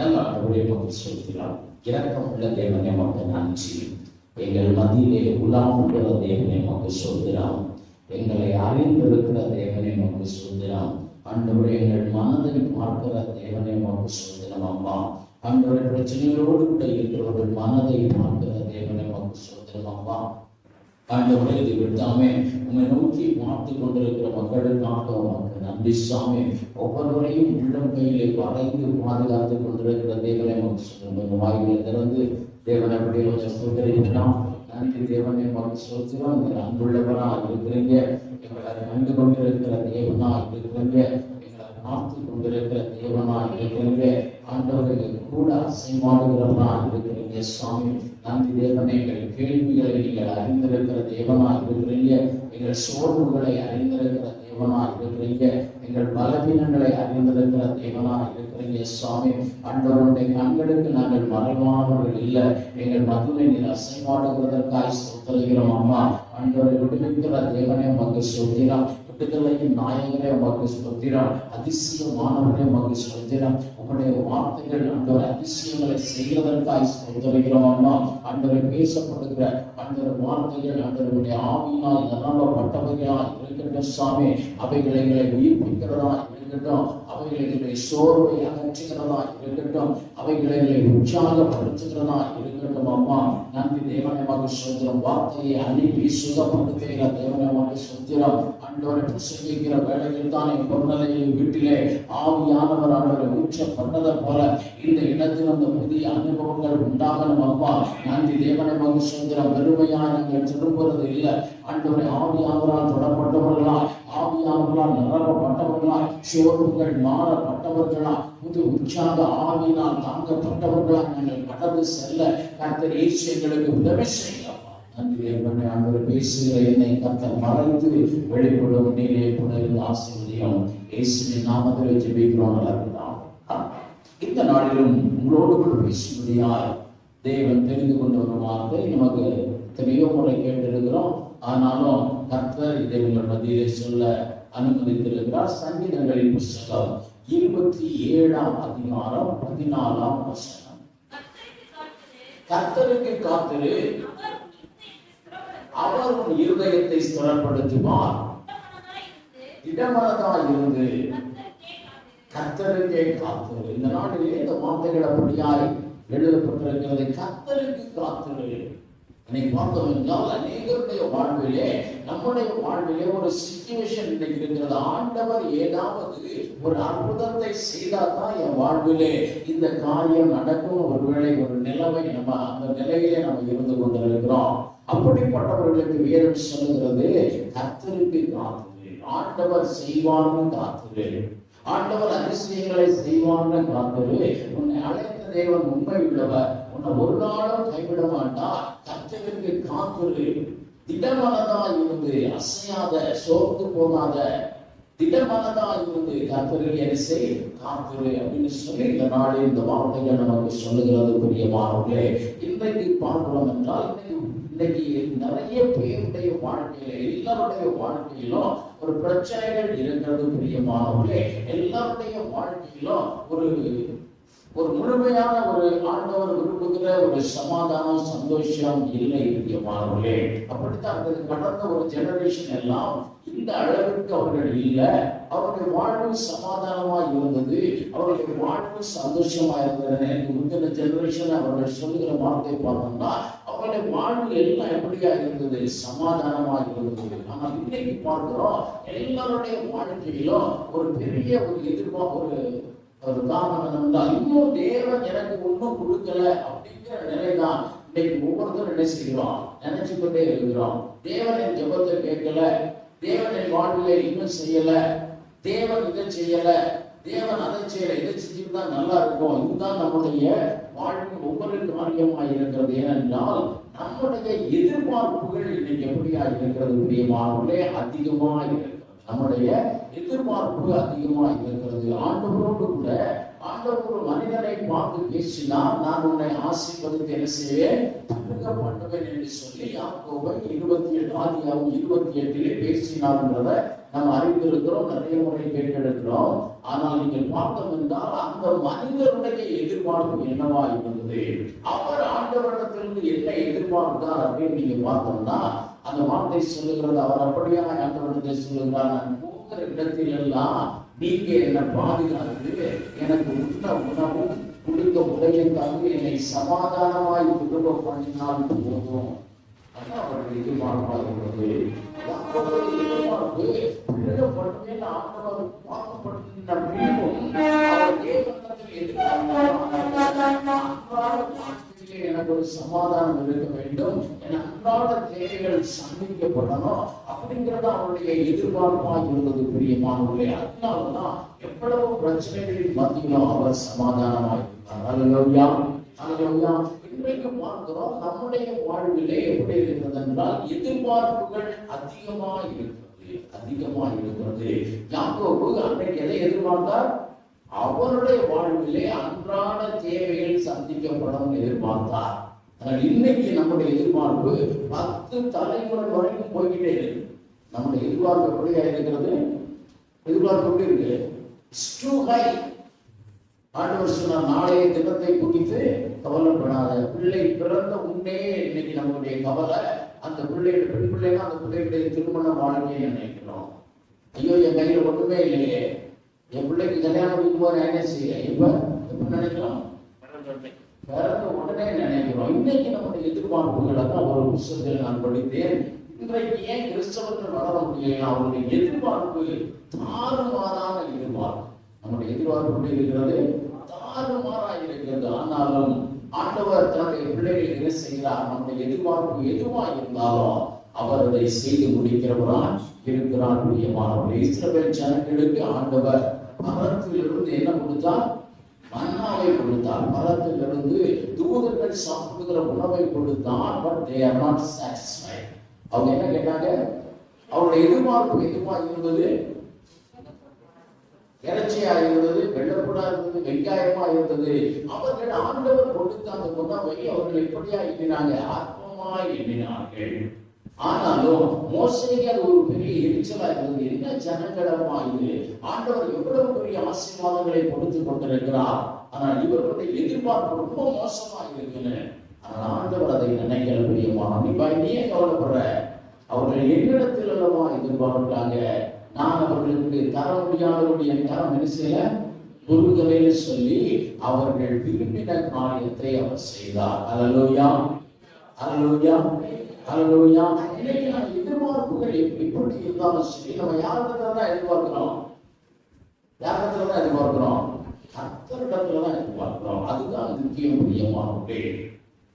நல்ல ஆண்டவரே உமக்கு ஸ்தோத்திரம். இரக்கம் உள்ள தேவனே உமக்கு நன்றி. எங்கள் மத்தியிலே உலாவுகிற தேவனே உமக்கு ஸ்தோத்திரம். எங்களை அறிந்திருக்கிற தேவனே உமக்கு ஸ்தோத்திரம். ஆண்டவரே எங்கள் மனதை பார்க்கிற தேவனே உமக்கு ஸ்தோத்திரம். அம்மா ஆண்டவரே பிரச்சனைகளோடு கூட இருக்கிறவர்கள் மனதை பார்க்கிற தேவனே உமக்கு ஸ்தோத்திரம். அம்மா ஆண்டவரே இது விட்டாமே உண்மை நோக்கி பார்த்து கொண்டிருக்கிற மக்களுக்காக உமக்கு நன்றி சாமி. ஒவ்வொருவரையும் உள்ளம் கையிலே வரைந்து பாதுகாத்து கொண்டிருக்கிற தேவனே உமக்கு ஸ்தோத்திரம். வாயிலை திறந்து தேவனை அப்படியே கொஞ்சம் ஸ்தோத்திரிக்கலாம். நன்றி தேவனே உமக்கு ஸ்தோத்திரம். நீங்கள் அன்புள்ளவரா இருக்கிறீங்க, எங்களை கண்டு கொண்டிருக்கிற தேவனா இருக்கிறீங்க, எங்களை பார்த்து கொண்டிருக்கிற தேவனா இருக்கிறீங்க. ஆண்டவர்கள் கூட அசைமாடுகிறவனா இருக்கிறீங்க சாமி. நன்றி தேவனே, எங்கள் கேள்விகளை நீங்கள் அறிந்திருக்கிற தேவனா இருக்கிறீங்க, எங்கள் சோர்வுகளை அறிந்திருக்கிற தேவனா இருக்கிறீங்க, எங்கள் பலவீனங்களை அறிந்திருக்கிற தேவனா இருக்கிறீங்க சாமி. ஆண்டவருடைய கண்களுக்கு நாங்கள் மறைவானவர்கள் இல்லை. எங்கள் மதுவை நீர் அசைமாடுகிறதற்காக ஸ்தோத்திரிக்கிறோம். அம்மா ஆண்டவரை விடுவிக்கிற தேவனே உமக்கு ஸ்தோத்திரம். விடுதலையின் நாயகனே உமக்கு ஸ்தோத்திரம். அதிசயமானவரே உமக்கு ஸ்தோத்திரம். உங்களுடைய வார்த்தைகள் ஆண்டவர் அதிசயங்களை செய்வதற்காக ஸ்தோத்திரிக்கிறோம். அம்மா ஆண்டவரை பேசப்படுகிற ஆண்டவர் வார்த்தைகள் ஆண்டவருடைய ஆவியினால் நிரம்பப்பட்டவைகளாய் இருக்கட்டும் சாமி. அவைகளை எங்களை உயிர்ப்பிக்கிறதா இருக்கட்டும், அவைகளை சோர்வை அகற்றுகிறதா இருக்கட்டும், அவைகளை உற்சாகப்படுத்துகிறதா இருக்கட்டும். அம்மா நன்றி தேவனே உமக்கு ஸ்தோத்திரம். வார்த்தையை அனுப்பி சுகப்படுத்துகிற தேவனே உமக்கு ஸ்தோத்திரம். ஆண்டவரை பிரசங்கிக்கிற வேளையில் தான் என் பொருளையில் வீட்டிலே ஆவியானவர் ஆண்டவரை ஊற்றப்பட்டதை போல இந்த இடத்தில் அந்த புதிய அனுபவங்கள் உண்டாகணும். அம்மா நன்றி தேவனே உமக்கு ஸ்தோத்திரம். வெறுமையா நாங்கள் திரும்புறது இல்லை. ஆண்டவரை ஆவியானவரால் தொடப்பட்டவர்களா, ஆவியானவர்களால் நிரப்பப்பட்டவர்களா, சோர்வுகள் மாறப்பட்டவர்களா, புது உற்சாக ஆவியினால் தாங்கப்பட்டவர்களா நாங்கள் கடந்து செல்ல கர்த்தர் இயேசு எங்களுக்கு உதவி செய்யலாம். நன்றி தேவனே, ஆண்டவர் பேசுகிற என்னை கர்த்தர் மறைத்து வெளிப்படும் நீரே புனரில் ஆசீர்வதியும். இயேசுவின் நாமத்தில் ஜெபிக்கிறோம். இந்த நாளிலும் உங்களோடு கூட பேசும்படியாய் தேவன் தெரிந்து கொண்டு வரும் வார்த்தை நமக்கு எத்தனையோ முறை கேட்டிருக்கிறோம். ஆனாலும் கர்த்தர் இதை உங்கள் மத்தியிலே சொல்ல அனுமதித்திருக்கிறார். சங்கீதங்களின் புஸ்தகம் 27ஆம் அதிகாரம் 14ஆம் வசனம். கர்த்தருக்கு காத்திரு, அவர் உன் இருதயத்தை ஸ்திரப்படுத்துவார். திடமனதாய் இருந்து கர்த்தருக்கே காத்திரு. இந்த நாட்டிலே இந்த வார்த்தைகள் அப்படியாய் எழுதப்பட்டிருக்கிறது. கர்த்தருக்கு காத்திரு. இன்னைக்கு பார்த்தோம் என்றால் அநேகருடைய வாழ்விலே, நம்முடைய வாழ்விலே ஒரு சிச்சுவேஷன் இன்னைக்கு இருக்கிறது. ஆண்டவர் ஏதாவது ஒரு அற்புதத்தை செய்தால் தான் என் வாழ்விலே இந்த காரியம் நடக்கும். ஒருவேளை ஒரு நிலைமை நம்ம அந்த நிலையிலே நம்ம இருந்து கொண்டிருக்கிறோம். அப்படிப்பட்டவர்களுக்கு வேதம் சொல்லுகிறது, கர்த்தருக்கு காத்திரு, ஆண்டவர் செய்வார்னு காத்திரு, ஆண்டவர் அதிசயங்களை செய்வார்னு காத்திரு. உன்னை அழைத்த தேவன் உண்மை உள்ளவர், உன்னை ஒரு நாளும் கைவிட மாட்டார். கர்த்தருக்கு காத்திரு. திடமனதா இருந்து, அசையாத, சோர்ந்து போகாத, திடமனதா இருந்து கர்த்தருக்கு என்ன செய், காத்திரு அப்படின்னு சொல்லி இந்த நாளில் இந்த வார்த்தைகள் நமக்கு சொல்லுகிறது. பிரியமானவர்களே, இன்றைக்கு பார்க்கிறோம் என்றால் இன்னைக்கு நிறைய பேருடைய வாழ்க்கையில, எல்லாருடைய வாழ்க்கையிலும் ஒரு பிரச்சனைகள் இருக்கிறது. பிரியமானவர்களே, எல்லாருடைய வாழ்க்கையிலும் ஒரு முழுமையான ஒரு ஆண்டவர் விரும்புகிற ஒரு சமாதானம், சந்தோஷம் இல்லை. பிரியமானவர்களே, அப்படித்தான் கடந்த ஒரு ஜெனரேஷன் எல்லாம் இந்த அளவிற்கு அவர்கள் இல்லை. அவருடைய வாழ்வு சமாதானமா இருந்தது, அவருடைய வாழ்வு சந்தோஷமா இருந்தது. முந்தின ஜெனரேஷன் அவர்கள் சொல்லுகிற வார்த்தை பார்த்தோம்னா அவருடைய வாழ்வு எல்லாம் எப்படியா இருந்தது, சமாதானமா இருந்தது. ஆனால் இன்னைக்கு பார்க்கிறோம் எல்லாருடைய வாழ்க்கையிலும் ஒரு பெரிய ஒரு ஒரு காரணம் என்னன்னா, இன்னும் தேவன் எனக்கு ஒன்றும் கொடுக்கல அப்படிங்கிற நிலைதான் இன்னைக்கு ஒவ்வொருத்தரும் என்ன செய்கிறோம், நினைச்சு கொண்டே இருக்கிறோம். தேவன் என் ஜெபத்தை கேட்கல, தேவன் என் வாழ்வில இன்னும் செய்யல, தேவன் இதை செய்யல, தேவன் அதை செய்யல, இதை செஞ்சுட்டு தான் நல்லா இருக்கும். இதுதான் நம்முடைய வாழ்வின் ஒவ்வொரு காரியமாக இருக்கிறது. ஏனென்றால் நம்முடைய எதிர்பார்ப்புகள் இன்னைக்கு எப்படியா இருக்கிறது, பிரியமானவர்களே, அதிகமா இருக்கிறது. நம்முடைய எதிர்பார்ப்பு அதிகமா இருக்கிறது. ஆண்டவரோடு கூட ஆண்டவர் ஒரு மனிதனை பார்த்து பேசினார், நான் உன்னை ஆசீர்வதித்து என்ன செய்வேன், பண்ணுவேன் என்று சொல்லி யாக்கோபை 28 பேசினார்ன்றதை நம்ம அறிந்து அறிந்திருக்கிறோம், நிறைய முறை கேட்டிருக்கிறோம். ஆனால் நீங்கள் பார்த்தோம் என்றால் அந்த மனிதனுடைய எதிர்பார்ப்பு என்னவா இருந்தது, அவர் ஆண்டவரிடத்திலிருந்து என்ன எதிர்பார்த்தார் அப்படின்னு நீங்க பார்த்தோம்னா அந்த வார்த்தை சொல்லுகிறது. அவர் அப்படியா ஆண்டவரிடத்தை சொல்லுகிறார், நான் போகிற இடத்தில் எல்லாம் நீங்க என்னை பாதுகாத்து எனக்கு உண்ண உணவும் குடிக்க உடையும் தந்து என்னை சமாதானமாய் திரும்ப பண்ணினால் போதும். அதான் அவருடைய எதிர்பார்ப்பாக இருக்கிறது. எதிர்பார்ப்பு பிள்ளைப்பட்டுமே ஆண்டவர் பார்க்கப்பட்ட பின்பும் அவர் தேவனிடத்தில் எனக்கு ஒரு சமாதானம் இருக்க வேண்டும், என் அன்றாட தேவைகள் சந்திக்கப்படணும் அப்படிங்கிறது அவருடைய எதிர்பார்ப்பாக இருந்தது பிரியமானவர்களே. அதனாலதான் எவ்வளவு பிரச்சனைகளின் மத்தியிலும் அவர் சமாதானமாக இருந்தார். அல்லேலூயா, அல்லேலூயா. இன்றைக்கு பார்க்கிறோம் நம்முடைய வாழ்விலே எப்படி இருக்கிறது என்றால் எதிர்பார்ப்புகள் அதிகமா இருக்கிறது. யாக்கோபு அன்றைக்கு எதை எதிர்பார்த்தார்? அவருடைய வாழ்விலே அன்றாட தேவைகள் சந்திக்கப்படும் எதிர்பார்த்தார். ஆனால் இன்னைக்கு நம்முடைய எதிர்பார்ப்பு 10 தலைமுறை வரைக்கும் போய்கிட்டே இருக்கு. நம்முடைய எதிர்பார்ப்பு எப்படியா இருக்கிறது? எதிர்பார்ப்பு எப்படி இருக்கு? ஆண்டவர் சொன்னார், நாளைய தினத்தை குறித்து கவலைப்படாத, பிள்ளை பிறந்த உடனே இன்னைக்கு நம்மளுடைய கவலை அந்த பிள்ளையோட பெண் பிள்ளைனா அந்த பிள்ளைகளுடைய திருமண வாழ்க்கையை நினைக்கிறோம். ஐயோ என் கையில ஒண்ணுமே இல்லையே, என் பிள்ளைக்கு கல்யாணம் முடிக்கும்போது நான் என்ன செய்ய எப்ப நினைக்கிறோம்? பிறந்த உடனே நினைக்கிறோம். இன்னைக்கு நம்முடைய எதிர்பார்ப்புகளை தான் ஒரு புத்தகத்தில் நான் படித்தேன். இன்றைக்கு ஏன் கிறிஸ்தவர்கள் வளர முடியல? அவருடைய எதிர்பார்ப்பு தாறுமாறான எதிர்பார்ப்பு. நம்முடைய எதிர்பார்ப்பு எப்படி இருக்கிறது? தாறுமாறா இருக்கிறது. ஆனாலும் ஆண்டவர் தன்னுடைய பிள்ளைகளை என்ன செய்கிறார்? நம்முடைய எதிர்பார்ப்பு எதுவா இருந்தாலும் அவர் அதை செய்து முடிக்கிறவரான் இருக்கிறார். பிரியமானவர்களே, இஸ்ரவேல் ஜனங்களுக்கு ஆண்டவர் மரத்திலிருந்து என்ன கொடுத்தார்? மன்னாவை கொடுத்தார். மரத்திலிருந்து தூதர்கள் சாப்பிடுகிற உணவை கொடுத்தார். But they are not satisfied. அவங்க என்ன கேட்டாங்க? அவருடைய எதிர்பார்ப்பு எதுவா இருந்தது? இறைச்சியா இருந்தது, வெள்ளப்பூடா இருந்தது, வெங்காயமா இருந்தது. அவர்கள் ஆண்டவர் கொடுத்த அந்த உணவை அவர்கள் எப்படியா எண்ணினாங்க? ஆத்மமாய் எண்ணினார்கள். ஆனாலும் மோசேக்கு அது ஒரு பெரிய எரிச்சலா இருந்தது. என்ன ஜனங்களமா இது, ஆண்டவர் எவ்வளவு பெரிய ஆசீர்வாதங்களை கொடுத்து கொண்டிருக்கிறார், ஆனால் இவர்களுடைய எதிர்பார்ப்பு ரொம்ப மோசமா இருக்குன்னு. ஆனால் ஆண்டவர் அதை நினைக்கிற பிரியமான நீயே கவலைப்படுற, அவர்கள் என்னிடத்தில் அல்லவா எதிர்பார்க்கிறாங்க, நான் அவர்களுக்கு தர முடியாதவருடைய தரம் என்ன செய்ய பொருள்களை சொல்லி அவர்கள் விரும்பின காரியத்தை அவர் செய்தார். அல்லேலூயா, அல்லேலூயா, அல்லேலூயா. இன்னைக்கு நம்ம எதிர்பார்ப்புகள் எப்படி இருந்தாலும் சரி, நம்ம யாரிடத்துல தான் எதிர்பார்க்கிறோம்? யாரிடத்துல தான் எதிர்பார்க்கிறோம்? கர்த்தரிடத்துல தான் எதிர்பார்க்கிறோம். அதுதான் முக்கியம் பிரியமானவர்களே.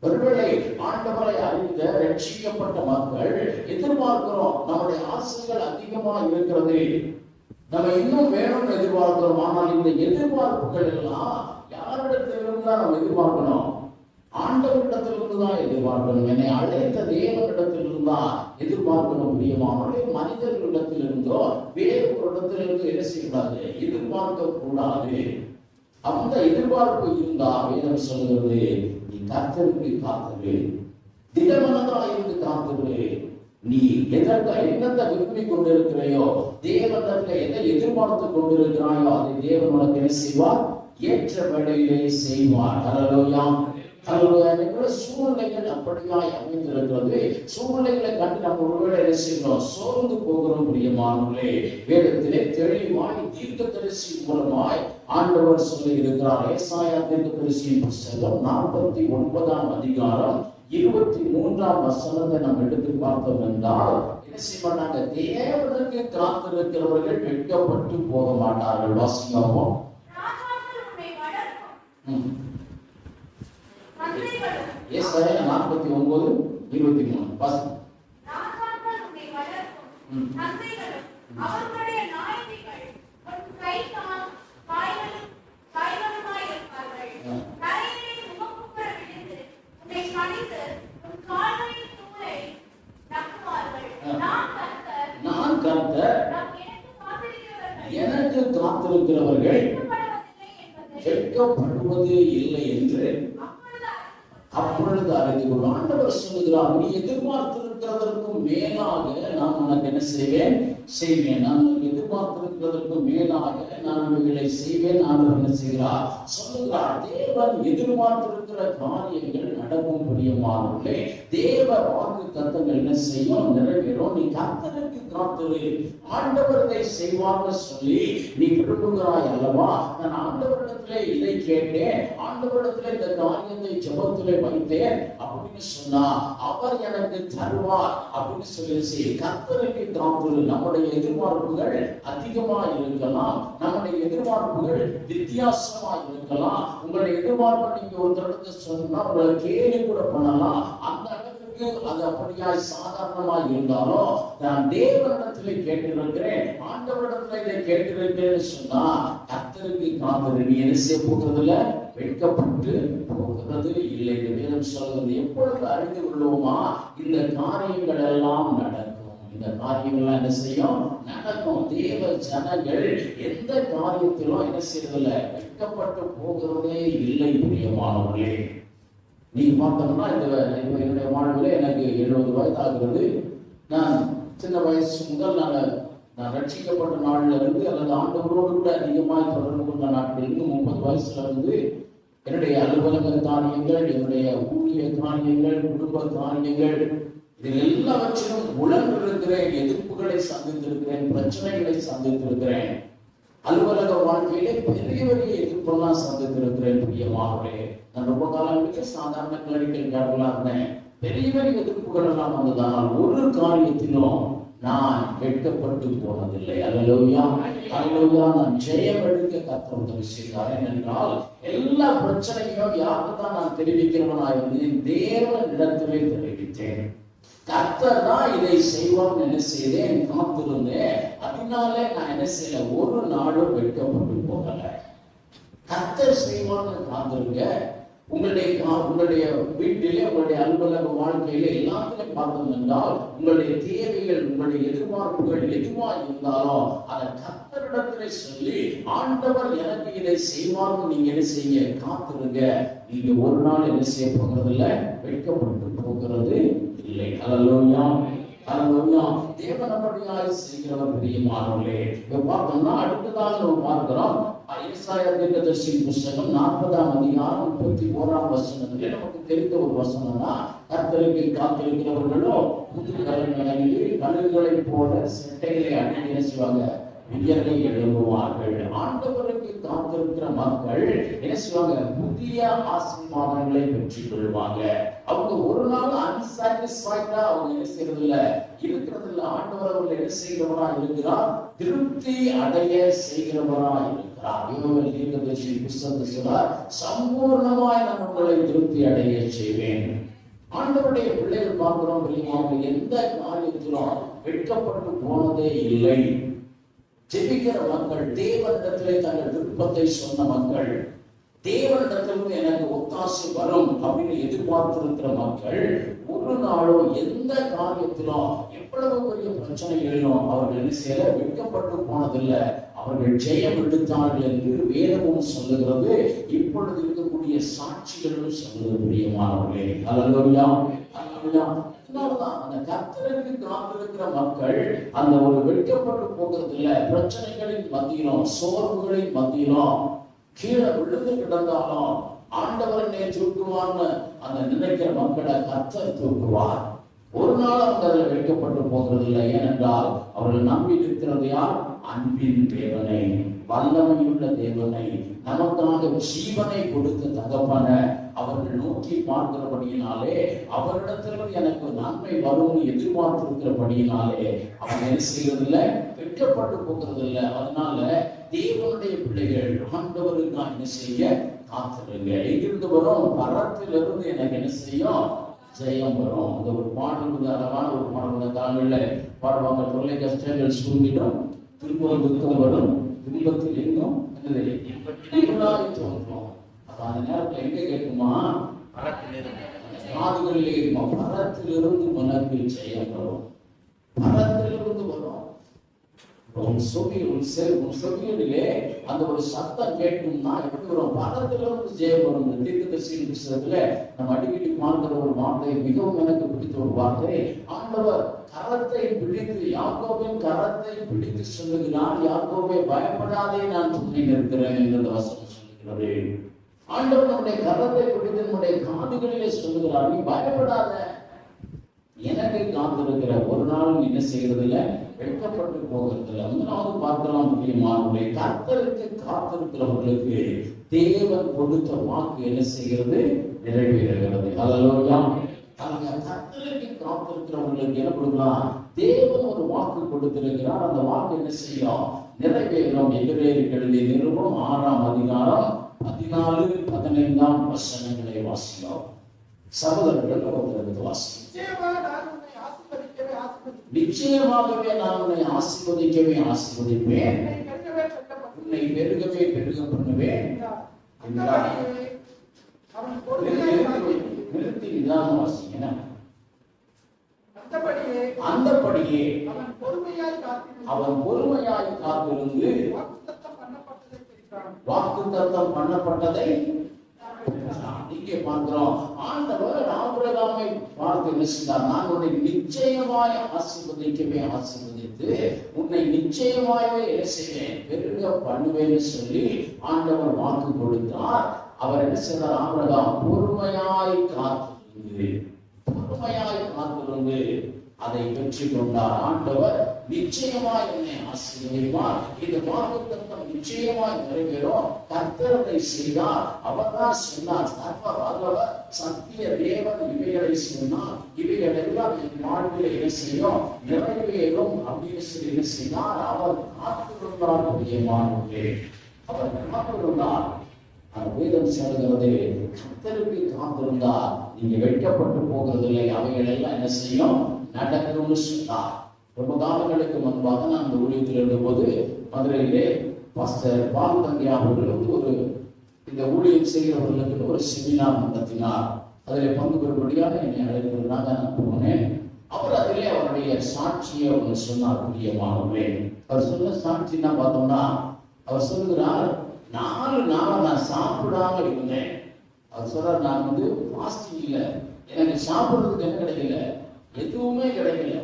ஒருவேளை ஆண்டவரை அறிந்த ரட்சிக்கப்பட்ட மக்கள் எதிர்பார்க்கிறோம், நம்முடைய ஆசைகள் அதிகமா இருக்கிறது, நம்ம இன்னும் வேணும்னு எதிர்பார்க்கிறோம். ஆனால் இந்த எதிர்பார்ப்புகள் எல்லாம் யாரிடத்திலிருந்து தான் நம்ம எதிர்பார்க்கணும்? ஆண்டவரிடத்திலிருந்து தான் எதிர்பார்க்கணும். என்னை அழைத்த தேவனிடத்திலிருந்து தான் எதிர்பார்க்கணும். பிரியமானவர்களே, மனிதர்களிடத்திலிருந்தோ வேறு ஒரு இடத்திலிருந்து என்ன செய்யக்கூடாது? எதிர்பார்க்க கூடாது. அந்த எதிர்பார்ப்பு இருந்தா வேதம் சொல்கிறது, நீ கர்த்தருக்கு காத்திரு, திடமனதா இருந்து காத்திரு. நீ என்னத்தை விரும்பி கொண்டிருக்கிறையோ, தேவனிடத்துல எதை எதிர்பார்த்து கொண்டிருக்கிறாயோ அதை தேவன் உனக்கு என்ன செய்வார்? ஏற்ற வேளையிலே செய்வார். அல்லேலூயா, அல்லேலூயா. சூழ்நிலைகள் அப்படியாய் அமைந்திருக்கிறது. சூழ்நிலைகளை கண்டு நம்ம ஒருவேளை என்ன செய்கிறோம்? சோர்ந்து போகிறோம். பிரியமானவர்களே, வேதத்திலே தெளிவாய் தீர்க்கதரிசி மூலமாய் ஆண்டவர் சொல்லி இருக்கிறார். ஏசாயா தீர்க்கதரிசியின் புத்தகம் 49ஆம் அதிகாரம் 23ஆம் வசனத்தை நாம் எடுத்து பார்த்தோம் என்றால் என்ன செய்வாங்க? தேவனுக்கு காத்திருக்கிறவர்கள் வெட்கப்பட்டு போக மாட்டார்கள். வாசிப்போம். ஏசாயா 49:23 வாசிப்போம். நான் கர்த்தர், எனக்கு காத்திருக்கிறவர்கள் வெட்கப்படுவது இல்லை என்று அப்பொழுது அறிந்து கொள்ளும். ஆண்டவர் சொல்லுகிறார், நீ எதிர்பார்த்திருக்கிறதற்கும் மேலாக நான் உனக்கு என்ன செய்வேன்? நான் எதிர்பார்த்திருக்கிறதற்கு மேலாக நான் இவைகளை செய்வேன். ஆண்டவர் என்ன செய்கிறார் சொல்லுகிறார். தேவன் எதிர்பார்த்திருக்கிற காரியங்கள் நடக்கும். பிரியமானவர்களே, தேவ வாக்கு தத்தங்கள் என்ன செய்யும்? நிறைவேறும். நீ கர்த்தருக்கு காத்திரு, ஆண்டவர் இதை செய்வார்னு சொல்லி நீ விரும்புகிறாய் அல்லவா? நான் ஆண்டவரிடத்திலே இதை கேட்டேன், ஆண்டவரிடத்திலே இந்த காரியத்தை ஜெபத்திலே வைத்தேன் அப்படின்னு சொன்னா அவர் எனக்கு தருவார் அப்படின்னு சொல்லி கர்த்தருக்கு காத்திரு. நம்முடைய எதிர்பார்ப்புகள் அதிகமா இருக்கலாம், நம்முடைய எதிர்பார்ப்புகள் வித்தியாசமா இருக்கலாம். உங்களுடைய எதிர்பார்ப்பு நீங்க ஒரு தடவை சொன்னா உங்களை கேள்வி கூட பண்ணலாம். அந்த அளவுக்கு அது அப்படியாய் சாதாரணமா இருந்தாலும் நான் தேவனிடத்திலே கேட்டிருக்கிறேன், ஆண்டவரிடத்திலே இதை கேட்டிருக்கிறேன்னு சொன்னா கர்த்தருக்கு காத்திரு. நீ என்ன செய்ய போகிறதுல வெட்கப்பட்டு போகிறது இல்லை. வேதம் சொல்கிறது. எப்பொழுது அறிந்து கொள்வோமா இந்த காரியங்கள் எல்லாம் நடக்கும். இந்த காரியங்கள்லாம் என்ன செய்யும்? நடக்கும். தேவ ஜனங்கள் எந்த காரியத்திலும் என்ன செய்யறதில்ல? வெட்கப்பட்டு போகிறதே இல்லை. பிரியமானவர்களே, நீங்க பார்த்தோம்னா என்னுடைய வாழ்வில் எனக்கு 70 வயது ஆகிறது. நான் சின்ன வயசு முதல் நான் ரட்சிக்கப்பட்ட நாள்ல இருந்து அல்லது ஆண்டவரோடு கூட அதிகமாக தொடர்பு கொண்ட நாட்களிலிருந்து 30 வயசுல இருந்து என்னுடைய அலுவலக காரியங்கள், என்னுடைய ஊழிய காரியங்கள், குடும்ப காரியங்கள், இதில் எல்லாவற்றிலும் உழந்திருக்கிறேன். எதிர்ப்புகளை சந்தித்திருக்கிறேன், பிரச்சனைகளை சந்தித்திருக்கிறேன். அலுவலக வாழ்க்கையிலே பெரிய பெரிய எதிர்ப்பெல்லாம் சந்தித்திருக்கிறேன். பிரியமாகவே நான் ரொம்ப காலங்களுக்கு சாதாரண கிளரிக்கல் கேடலா இருந்தேன். பெரிய பெரிய எதிர்ப்புகள் எல்லாம் வந்ததால் ஒரு காரியத்திலும் நான் வெட்கப்பட்டு போனதில்லை. அல்லேலூயா, அல்லேலூயா. நான் ஜெயம் எடுக்க கர்த்தர் உதவி செய்தார். ஏனென்றால் எல்லா பிரச்சனையும் யாருக்கு தான் நான் தெரிவிக்கிறவனா இருந்தேன்? தேவனிடத்திலே தெரிவித்தேன். கர்த்தர் தான் இதை செய்வான் என்ன செய்தேன்? காத்திருந்தேன். அதனால நான் என்ன செய்யல? ஒரு நாளும் வெட்கப்பட்டு போகல. கர்த்தர் செய்வான்னு காத்திருங்க. உங்களுடைய வீட்டிலே, உங்களுடைய அலுவலக வாழ்க்கையில எல்லாத்திலும் பார்த்தோம் என்றால் உங்களுடைய தேவைகள், உங்களுடைய எதிர்பார்ப்புகள் எதுவா இருந்தாலும் அதை கர்த்தரிடத்திலே சொல்லி ஆண்டவர் எனக்கு இதை செய்வார்னு நீங்க என்ன செய்ய? காத்திருங்க. நீங்க ஒரு நாள் என்ன செய்ய போகிறது இல்லை? வெட்கப்பட்டு போகிறது இல்லை. அல்லேலூயா, அல்லேலூயா. தேவன் அப்படியாய் செய்கிறவர். பிரியமானவர்களே, இப்ப பார்த்தோம்னா அடுத்ததாக நம்ம பார்க்கிறோம் ஏசாயா தீர்க்கதரிசி புத்தகம் 40ஆம் அதிகாரம் 31ஆம் வசனத்திலே நமக்கு தெரிந்த ஒரு வசனம் தான், கர்த்தருக்கு காத்திருக்கிறவர்களோ புது கழுகுகளை போல செட்டைகளை அணிந்து செய்வாங்க, உயர்வை எழும்புவார்கள். ஆண்டவருக்கு காத்திருக்கிற மக்கள் என்ன செய்வாங்க? புதிய ஆசீர்வாதங்களை பெற்றுக் கொள்வாங்க. அவங்க ஒரு நாள் அன்சாட்டிஸ்ஃபைடா அவங்க என்ன செய்யறது இல்ல, இருக்கிறது இல்ல. ஆண்டவர் அவர்கள் என்ன செய்கிறவரா இருக்கிறார்? திருப்தி அடைய செய்கிறவரா இருக்கிறார். யோவேல் தீர்க்கதரிசி புத்தகத்தில் சொல்றார், சம்பூர்ணமாய் நான் உங்களை திருப்தி அடைய செய்வேன். ஆண்டவருடைய பிள்ளைகள் பார்க்கிறோம். அவங்க எந்த காரியத்திலும் வெட்கப்பட்டு போனதே இல்லை. ஜெபிக்கிற மக்கள், தேவனிடத்திலே தங்கள் விருப்பத்தை சொன்ன மக்கள், தேவனிடத்திலிருந்து எனக்கு ஒத்தாசை வரும் அப்படின்னு எதிர்பார்த்திருக்கிற மக்கள் ஒரு நாளும் எந்த காரியத்திலும் எவ்வளவு பெரிய பிரச்சனைகளிலும் அவர்கள் என்ன செய்யல? வெட்கப்பட்டு போனதில்லை. அவர்கள் ஜெயம் எடுத்தார்கள் என்று வேதமும் சொல்லுகிறது. இப்பொழுது இருக்கக்கூடிய சாட்சிகளும் சொல்லுகிறது. பிரியமானவர்களே, அல்லேலூயா, அல்லேலூயா. அதனாலதான் அந்த கர்த்தருக்கு காத்திருக்கிற மக்கள் அந்த ஒரு வெட்கப்பட்டு போகிறது இல்லை. பிரச்சனைகளின் மத்தியிலும், சோர்வுகளின் மத்தியிலும், கீழே விழுந்து கிடந்தாலும் ஆண்டவர் தூக்குவான்னு அந்த நினைக்கிற மக்களை கர்த்தர் தூக்குவார். ஒரு நாள் அவங்க அதில் வெட்கப்பட்டு போகிறது இல்லை. ஏனென்றால் அவர்கள் நம்பி இருக்கிறது யார்? அன்பின் தேவனை, வல்லமையுள்ள தேவனை, நமக்காக ஜீவனை கொடுத்த தகப்பன அவர்கள் நோக்கி பார்க்கிறபடியினாலே, அவரிடத்திலிருந்து எனக்கு நன்மை வரும்னு எதிர்பார்த்திருக்கிறபடியினாலே அவங்க என்ன செய்யறதில்லை? வெட்கப்பட்டு போகிறது இல்லை. அதனால தேவனுடைய பிள்ளைகள் ஆண்டவருக்கு என்ன செய்ய? காத்திருங்க. எங்கிருந்து வரும்? பரத்திலிருந்து எனக்கு என்ன செய்யும்? ஜெயம் வரும். அந்த ஒரு பாடல் அழகான ஒரு பாடல் தாங்கள்ல பாடுவாங்க. தொல்லை கஷ்டங்கள் சூழ்ந்திடும், திரும்பவும் துக்கம் வரும், துன்பத்தில் எங்கும் தோன்றும். அந்த நேரத்தில் எங்க கேட்குமா? காதுகளில் இருக்குமா? பரத்திலிருந்து உனக்கு ஜெயம் வரும். பரத்திலிருந்து வரும். உன் செவிகளிலே அந்த ஒரு சத்தம் கேட்கும்னா எப்படி வரும்? பதத்திலிருந்து ஜெயம் வரும். தீர்க்கதரிசியின் புத்தகத்துல நம்ம அடிக்கடி பார்க்கிற ஒரு வார்த்தை, மிகவும் எனக்கு பிடித்த ஒரு வார்த்தை. ஆண்டவர் கரத்தை பிடித்து, யாக்கோபின் கரத்தை பிடித்து சொல்லுகிறார், யாக்கோபே பயப்படாதே, நான் துணை நிற்கிறேன் என்று வசனம் சொல்லுகிறது. ஆண்டவர் நம்முடைய கரத்தை பிடித்து நம்முடைய காதுகளிலே சொல்லுகிறார், நீ பயப்படாத, எனக்கு காத்திருக்கிற. ஒரு நாள் என்ன செய்யறதில்ல, வெட்கப்பட்டு போகிறதில்ல. முதலாவது பார்க்கலாம் பிரியமானவர்களே, கர்த்தருக்கு காத்திருக்கிறவர்களுக்கு தேவன் கொடுத்த வாக்கு என்ன செய்கிறது? நிறைவேறுகிறது. அல்லேலூயா. கர்த்தருக்கு காத்திருக்கிறவர்களுக்கு என்ன கொடுக்கலாம்? தேவன் ஒரு வாக்கு கொடுத்திருக்கிறார். அந்த வாக்கு என்ன செய்யும்? நிறைவேறும். எபிரேயருக்கு எழுதிய நிருபம் 6ஆம் அதிகாரம் 14, 15 வசனங்களை வாசிக்கிறோம். சகோதரர்கள் ஒருத்தருக்கு வாசிக்கிறோம். நிச்சயமாகவே நான் உன்னை ஆசீர்வதிக்கவே ஆசீர்வதிப்பேன், உன்னை பெருகவே பெருக பண்ணுவேன். நிறுத்தி நிதானம் வாசிங்க. அந்தபடியே அவன் பொறுமையாய் காத்திருந்து வாக்குத்தத்தம் பண்ணப்பட்டதை இங்கே பார்க்கிறோம். ஆண்டவர் ஆபிரகாமை பார்த்து என்ன செய்தார்? நான் உன்னை நிச்சயமாய் ஆசீர்வதிக்கவே ஆசீர்வதித்து உன்னை நிச்சயமாகவே என்ன செய்வேன்? பெருக பண்ணுவேன்னு சொல்லி ஆண்டவர் வாக்கு கொடுத்தார். அவர் என்ன செய்தார்? ஆபிரகாம் பொறுமையாய் காத்திருந்து அதை பெற்று கொண்டார். ஆண்டவர் நிச்சயமாய் என்னை ஆசீர்வதிப்பார், இந்த வாக்குத்தத்தம் நிச்சயமாய் நிறைவேறும். கர்த்தர் அதை செய்தார். அவர்தான் சொன்னார், சர்வ வல்லவர் சத்திய தேவன் இவைகளை சொன்னார், இவைகள் எல்லாம் என் வாழ்வில் என்ன செய்யும்? நிறைவேறும் அப்படின்னு சொல்லி என்ன செய்தார்? அவர் காத்திருந்தார். பிரியமானவர்களே, அவர் காத்திருந்தார். வேதம் சொல்கிறது, கர்த்தருக்கு காத்திருந்தார், நீங்க வெட்கப்பட்டு போகிறதில்லை, அவைகள் எல்லாம் என்ன செய்யும்? நடக்கும்னு சொன்னார். ரொம்ப காலங்களுக்கு முன்பாக நான் அந்த ஊழியத்தில் இருந்தபோது மதுரையிலே பாஸ்டர் பால் தங்கி அவர்கள் ஒரு இந்த ஊழியம் செய்கிறவர்களுக்கு ஒரு செமினார் நடத்தினார். அதில் பங்கு பெறும்படியாக என்னை அழைக்கிறதுனால நான் போனேன். அவர் அதிலே அவருடைய சாட்சியை ஒன்று சொன்னார். பிரியமானவர்களே, அவர் சொன்ன சாட்சின்னா பார்த்தோம்னா, அவர் சொல்லுகிறார், 4 நாள் நான் சாப்பிடாம இருந்தேன். அவர் சொல்றார், நான் ஃபாஸ்டிங் இல்லை, எனக்கு சாப்பிடுறதுக்கு என்ன கிடைக்கல, எதுவுமே கிடைக்கல,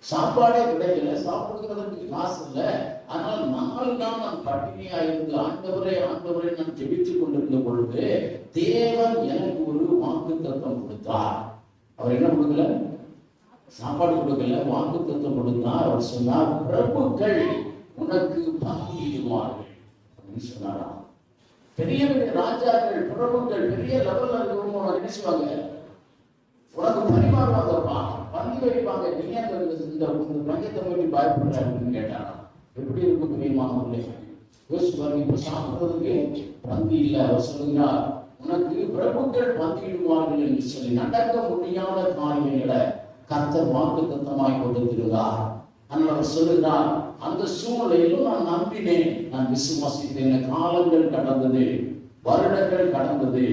சாப்பாடே கிடைக்கல, சாப்பிடுறதுக்கு காசு இல்லை. ஆனால் 4 நாள் நான் பட்டினியா இருந்து ஆண்டவரே ஆண்டவரே நான் ஜெபித்துக் கொண்டிருந்த பொழுது தேவன் எனக்கு ஒரு வாக்குத்தத்தம் கொடுத்தார். அவர் என்ன கொடுக்கல? சாப்பாடு கொடுக்கல, வாக்குத்தத்தம் கொடுத்தார். அவர் சொன்னார், பிரபுக்கள் உனக்கு பங்கிடுவார்கள் அப்படின்னு சொன்னாரா. பெரிய பெரிய ராஜாக்கள், பிரபுக்கள், பெரிய லெவல்ல இருக்கிறவங்க என்ன செய்வாங்க? உனக்கு பரிமாறுவாங்கப்பா, பங்கு வைப்பாங்க. நீ இந்த பங்கத்தை பற்றி பயப்படுற அப்படின்னு கேட்டாரா. எப்படி இருக்கும் பிரியமானவர்களே? யோசிப்பாங்க. இப்ப சாப்பிடுறதுக்கு பங்கு இல்லை. அவர் சொல்லுகிறார், உனக்கு பிரபுக்கள் பங்கிடுவார்கள் என்று சொல்லி நடக்க முடியாத காரியங்களை கர்த்தர் வாக்குத்தத்தமாய் கொடுத்திருந்தார். அவர் சொல்லுகிறார், அந்த சூழ்நிலையிலும் நான் நம்பினேன், நான் விசுவாசித்தேன். காலங்கள் கடந்தது, வருடங்கள் கடந்தது.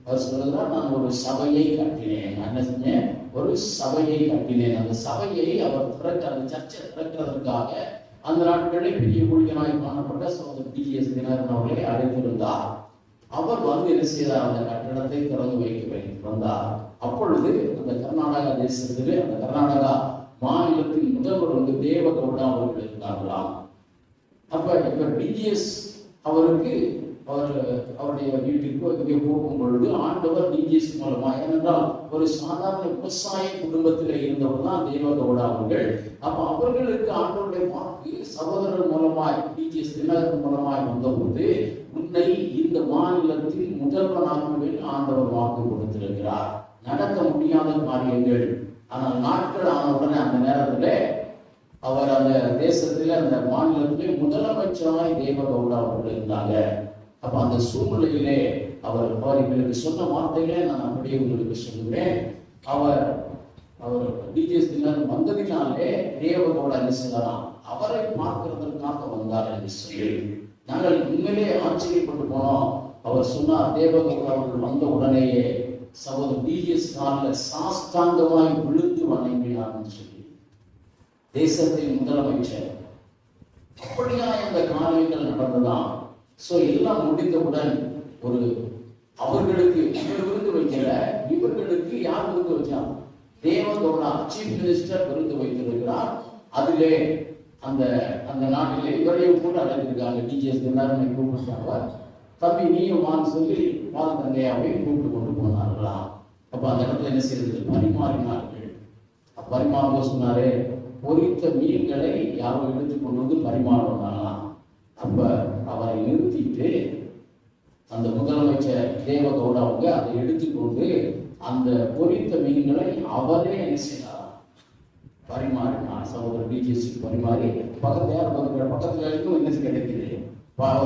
அவர் சொல்லுகிறார், நான் ஒரு சபையை கட்டினேன். நான் என்ன செஞ்சேன்? ஒரு சபையை கட்டினேன். அந்த சபையை அவர் அந்த சர்ச்சை திறக்கிறதற்காக அந்த நாட்களில் பெரிய ஊழியராய் காணப்பட்ட சகோதரர் டிஎஸ் தினகரன் அவர்களை அழைத்திருந்தார். அவர் என்ன செய்தார்? அந்த கட்டடத்தை திறந்து வைக்க வந்தார். அப்பொழுது அந்த கர்நாடகா தேசத்திலே, அந்த கர்நாடகா மாநிலத்தின் முதல்வர் தேவகவுடா அவர்கள் இருந்தார்களாம். அப்ப இப்ப டிஜிஎஸ் அவருக்கு அவருடைய வீட்டிற்கு போகும் பொழுது ஆண்டவர் டிஜிஎஸ் மூலமா, ஏனென்றால் ஒரு சாதாரண விவசாய குடும்பத்தில் இருந்தவர் தான் தேவகவுடா அவர்கள். அப்ப அவர்களுக்கு ஆண்டவருடைய வாக்கு சகோதரர் மூலமாய், டிஜிஎஸ் தினகரன் மூலமாய் வந்தபோது, உன்னை இந்த மாநிலத்தில் முதல்வனாக ஆண்டவர் வாக்கு கொடுத்திருக்கிறார். நடக்க முடியாத காரியங்கள், ஆனால் நாட்கள் ஆனவுடனே அந்த நேரத்துல அவர் அந்த தேசத்துல, அந்த மாநிலத்திலே முதலமைச்சராய் தேவகவுடா அவர்கள் இருந்தாங்க. அப்ப அந்த சூழ்நிலையிலே அவர் எங்களுக்கு சொன்ன வார்த்தைகளே நான் அப்படியே உங்களுக்கு சொல்லுகிறேன். அவர் டிஜிஎஸ் தினகரன் வந்ததினாலே தேவகவுடா என்ன செய்யலாம்? அவரை பார்க்கிறதற்காக வந்தார் என்று சொல்லி நாங்கள் உண்மையிலே ஆச்சரியப்பட்டு போனோம். அவர் சொன்னார், தேவகவுடா அவர்கள் வந்த உடனேயே சகோதரர் டிஎஸ் காலில் சாஷ்டாங்கமாய் விழுந்து வணங்கினார்னு சொல்லி. தேசத்தின் முதலமைச்சர் அப்படியா இந்த காரியங்கள் நடந்ததான். சோ எல்லாம் முடிந்தவுடன் ஒரு அவர்களுக்கு இவர் விருது வைக்கல, இவர்களுக்கு யார் விருது வச்சார்? தேவகவுடா சீஃப் மினிஸ்டர் விருது வைத்திருக்கிறார். அதிலே அந்த அந்த நாட்டிலே இவரையும் கூட அழைத்திருக்காங்க. டிஜிஎஸ் எல்லாருமே கூப்பிட்டாங்க. தம்பி நீயும் வான்னு சொல்லி பால் தங்கையாவையும் கூப்பிட்டு கொண்டு போனார்களா. அப்ப அந்த இடத்துல என்ன செய்யறது? பரிமாறினார்கள். பரிமாறும் சொன்னாரு, பொரித்த மீன்களை யாரோ எடுத்து கொண்டு வந்து பரிமாறினாங்களாம். அப்ப அவரை நிறுத்திட்டு அந்த முதலமைச்சர் தேவகவுடா அவங்க அதை எடுத்துக்கொண்டு அந்த பொரித்த மீன்களை அவரே என்ன செய்தார்? பரிமாறினார். சகோதரர் டிஜிஎஸ் பரிமாறி பக்கத்துல இருக்கும் என்ன கிடைக்குது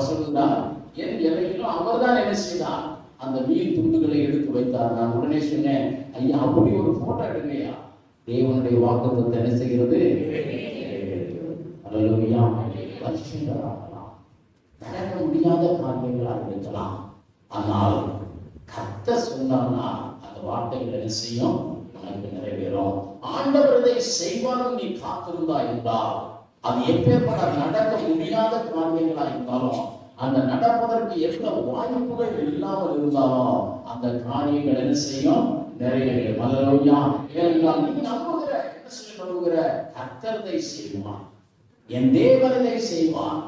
சொல்லுதான் என் இலையிலும் அவர் தான் என்ன செய்தார்? அந்த மீன் துண்டுகளை எடுத்து வைத்தார். நான் உடனே சொன்னேன், ஐயா அப்படி ஒரு போட்டோ எடுங்கய்யா. தேவனுடைய வாக்குத்தத்தம் என்ன செய்கிறது? நடக்க முடியாத காரியங்களாக இருக்கலாம். ஆனால் கர்த்தர் சொன்னார்னா அந்த வார்த்தைகள் என்ன செய்யும்? உனக்கு நிறைவேறும். ஆண்டவர் இதை செய்வாரும் நீ காத்திருந்தா என்றால், அது எப்பேற்பட்ட நடக்க முடியாத காரியங்களா இருந்தாலும், அந்த நடப்பதற்கு எந்த வாய்ப்புகள் இல்லாமல் இருந்தாலும் அந்த காரியங்கள் என்ன செய்யும்? நிறைவேறும். அல்லேலூயா. ஏனென்றால் நீ நம்புகிற, என்ன சொல்லி நம்புகிற? கர்த்தரை செய்வான், என் தேவனை செய்வான்,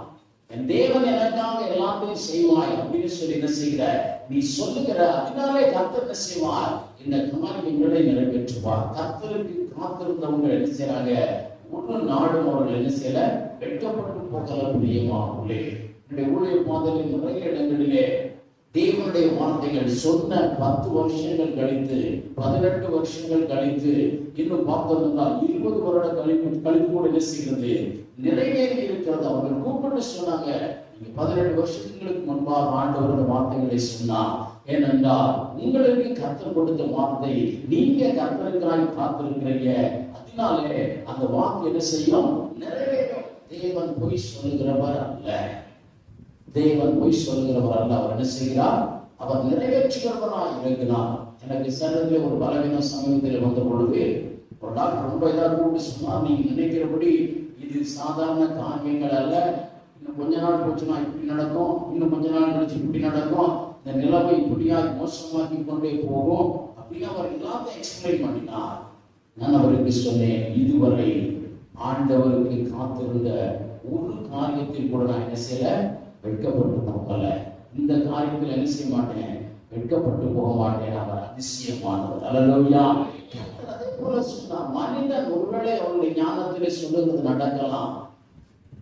என் தேவன் எனக்காக எல்லாத்தையும் செய்வாய் அப்படின்னு சொல்லி என்ன செய்கிற? நீ சொல்லுகிற. அதனாலே கர்த்தர் என்ன செய்வார்? இந்த காரியங்களை நிறைவேற்றுவார். கர்த்தருக்கு காத்திருந்தவங்க என்ன செய்யறாங்க? ஒரு நாடும் அவர்கள் என்ன செய்யல? வெட்கப்பட்டு போகல. பிரியமானவர்களே, என்னுடைய ஊழியர் பாதையில் நிறைய இடங்களிலே தேவனுடைய வார்த்தைகள் சொன்ன 10 வருஷங்கள் கழித்து, 18 வருஷங்கள் கழித்து, இன்னும் பார்த்தோம்னா 20 வருட கழித்து கூட என்ன செய்கிறது? நிறைவேறி இருக்கிறது. அவர்கள் கூப்பிட்டு சொன்னாங்க, நீங்க 18 வருஷங்களுக்கு முன்பாக ஆண்டவரோட வார்த்தைகளை சொன்னா, ஏனென்றால் உங்களுக்கு கர்த்தர் கொடுத்த வார்த்தை, நீங்க கர்த்தருக்காய் காத்திருக்கிறீங்க, அதனாலே அந்த வாக்கு என்ன செய்யும்? நிறைவேறும். தேவன் பொய் சொல்லுகிறவர் அல்ல. தேவன் பொய் சொல்லுகிறவர் அல்ல. அவர் என்ன செய்கிறார்? அவர் நிறைவேற்றுகிறவராய் இருக்கிறார். எனக்கு சரீரத்தில் ஒரு பலவீன சமயத்தில் வந்த பொழுது ஒரு டாக்டர் ரொம்ப இதாக கூப்பிட்டு சொன்னார், நீங்க நினைக்கிறபடி இது சாதாரண காரியங்கள் அல்ல. இன்னும் கொஞ்ச நாள் போச்சுன்னா இப்படி நடக்கும், இன்னும் கொஞ்ச நாள் கழிச்சு இப்படி நடக்கும், இந்த நிலைமை இப்படியா மோசமாக்கி கொண்டே போகும் அப்படின்னு அவர் எல்லாத்தையும் எக்ஸ்பிளைன் பண்ணினார். நான் அவருக்கு சொன்னேன், இதுவரை ஆண்டவருக்கு காத்திருந்த ஒரு காரியத்தில் கூட நான் என்ன செய்யல? வெட்கப்பட்டு போகல. இந்த காரியத்தில் என்ன செய்ய மாட்டேன்? வெட்கப்பட்டு போக மாட்டேன். அவர் அதிசயமானவர். அல்லேலூயா. அதே போல சொன்னார், மனிதன் ஒருவேளை அவருடைய ஞானத்திலே சொல்லுகிறது நடக்கலாம்,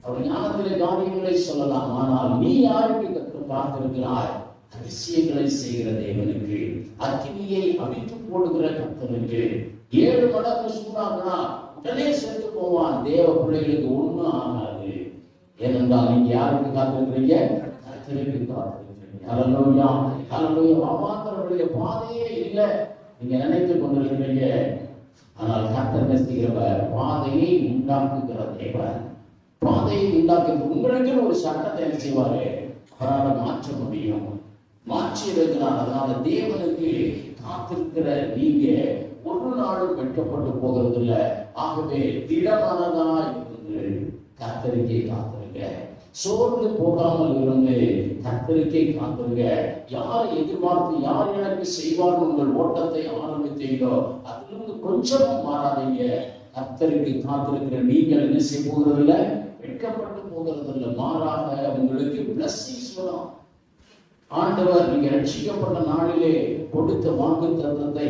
அவர் ஞானத்திலே காரியங்களை சொல்லலாம், ஆனால் நீ யாருக்கு காத்திருக்கிறாய்? அதிசயங்களை செய்கிற தேவனுக்கு, அக்கினியை அவித்து போடுகிற கர்த்தனுக்கு. 7 மடங்கு சூடாகுனா உடனே செத்து போவான். தேவ பிள்ளைகளுக்கு ஒண்ணும் ஆகாது. ஏனென்றால் நீங்க யாருக்கு காத்திருக்கிறீங்க? கர்த்தருக்கு காத்திருக்கிறீங்க. அல்லேலூயா. அல்லேலூயா. அவாந்தரருடைய பாதையே இல்லை நீங்க நினைத்து கொண்டிருக்கிறீங்க. ஆனால் கர்த்தர் செய்கிறவர் பாதையை உண்டாக்குகிற தேவன். பாதையை உண்டாக்கி உங்களுக்கு ஒரு சட்டத்தை என்ன செய்வாரு? அவரால் மாற்ற முடியும். மாற்றி இருக்கிறார். அதனால தேவனுக்கு காத்திருக்கிற நீங்க ஒரு நாளும் வெட்கப்பட்டு போகிறது இல்லை. ஆகவே திடமானதா இருந்து கர்த்தருக்கே காத்திருங்க. சோர்ந்து போகாமல் இருந்து கர்த்தருக்கே காத்திருங்க. யாரை எதிர்பார்த்து யார் எனக்கு செய்வார் உங்கள் ஓட்டத்தை ஆரம்பித்தீங்களோ அதிலிருந்து கொஞ்சமும் மாறாதீங்க. கர்த்தருக்கு காத்திருக்கிற நீங்கள் என்ன செய்ய போகிறது இல்லை? வெட்கப்பட்டு போகிறது இல்லை. மாறாக உங்களுக்கு பிளஸிங்ஸ் வரும். ஆண்டவர் நீங்க ரட்சிக்கப்பட்ட நாளிலே கொடுத்த வாக்குத்தத்தத்தை,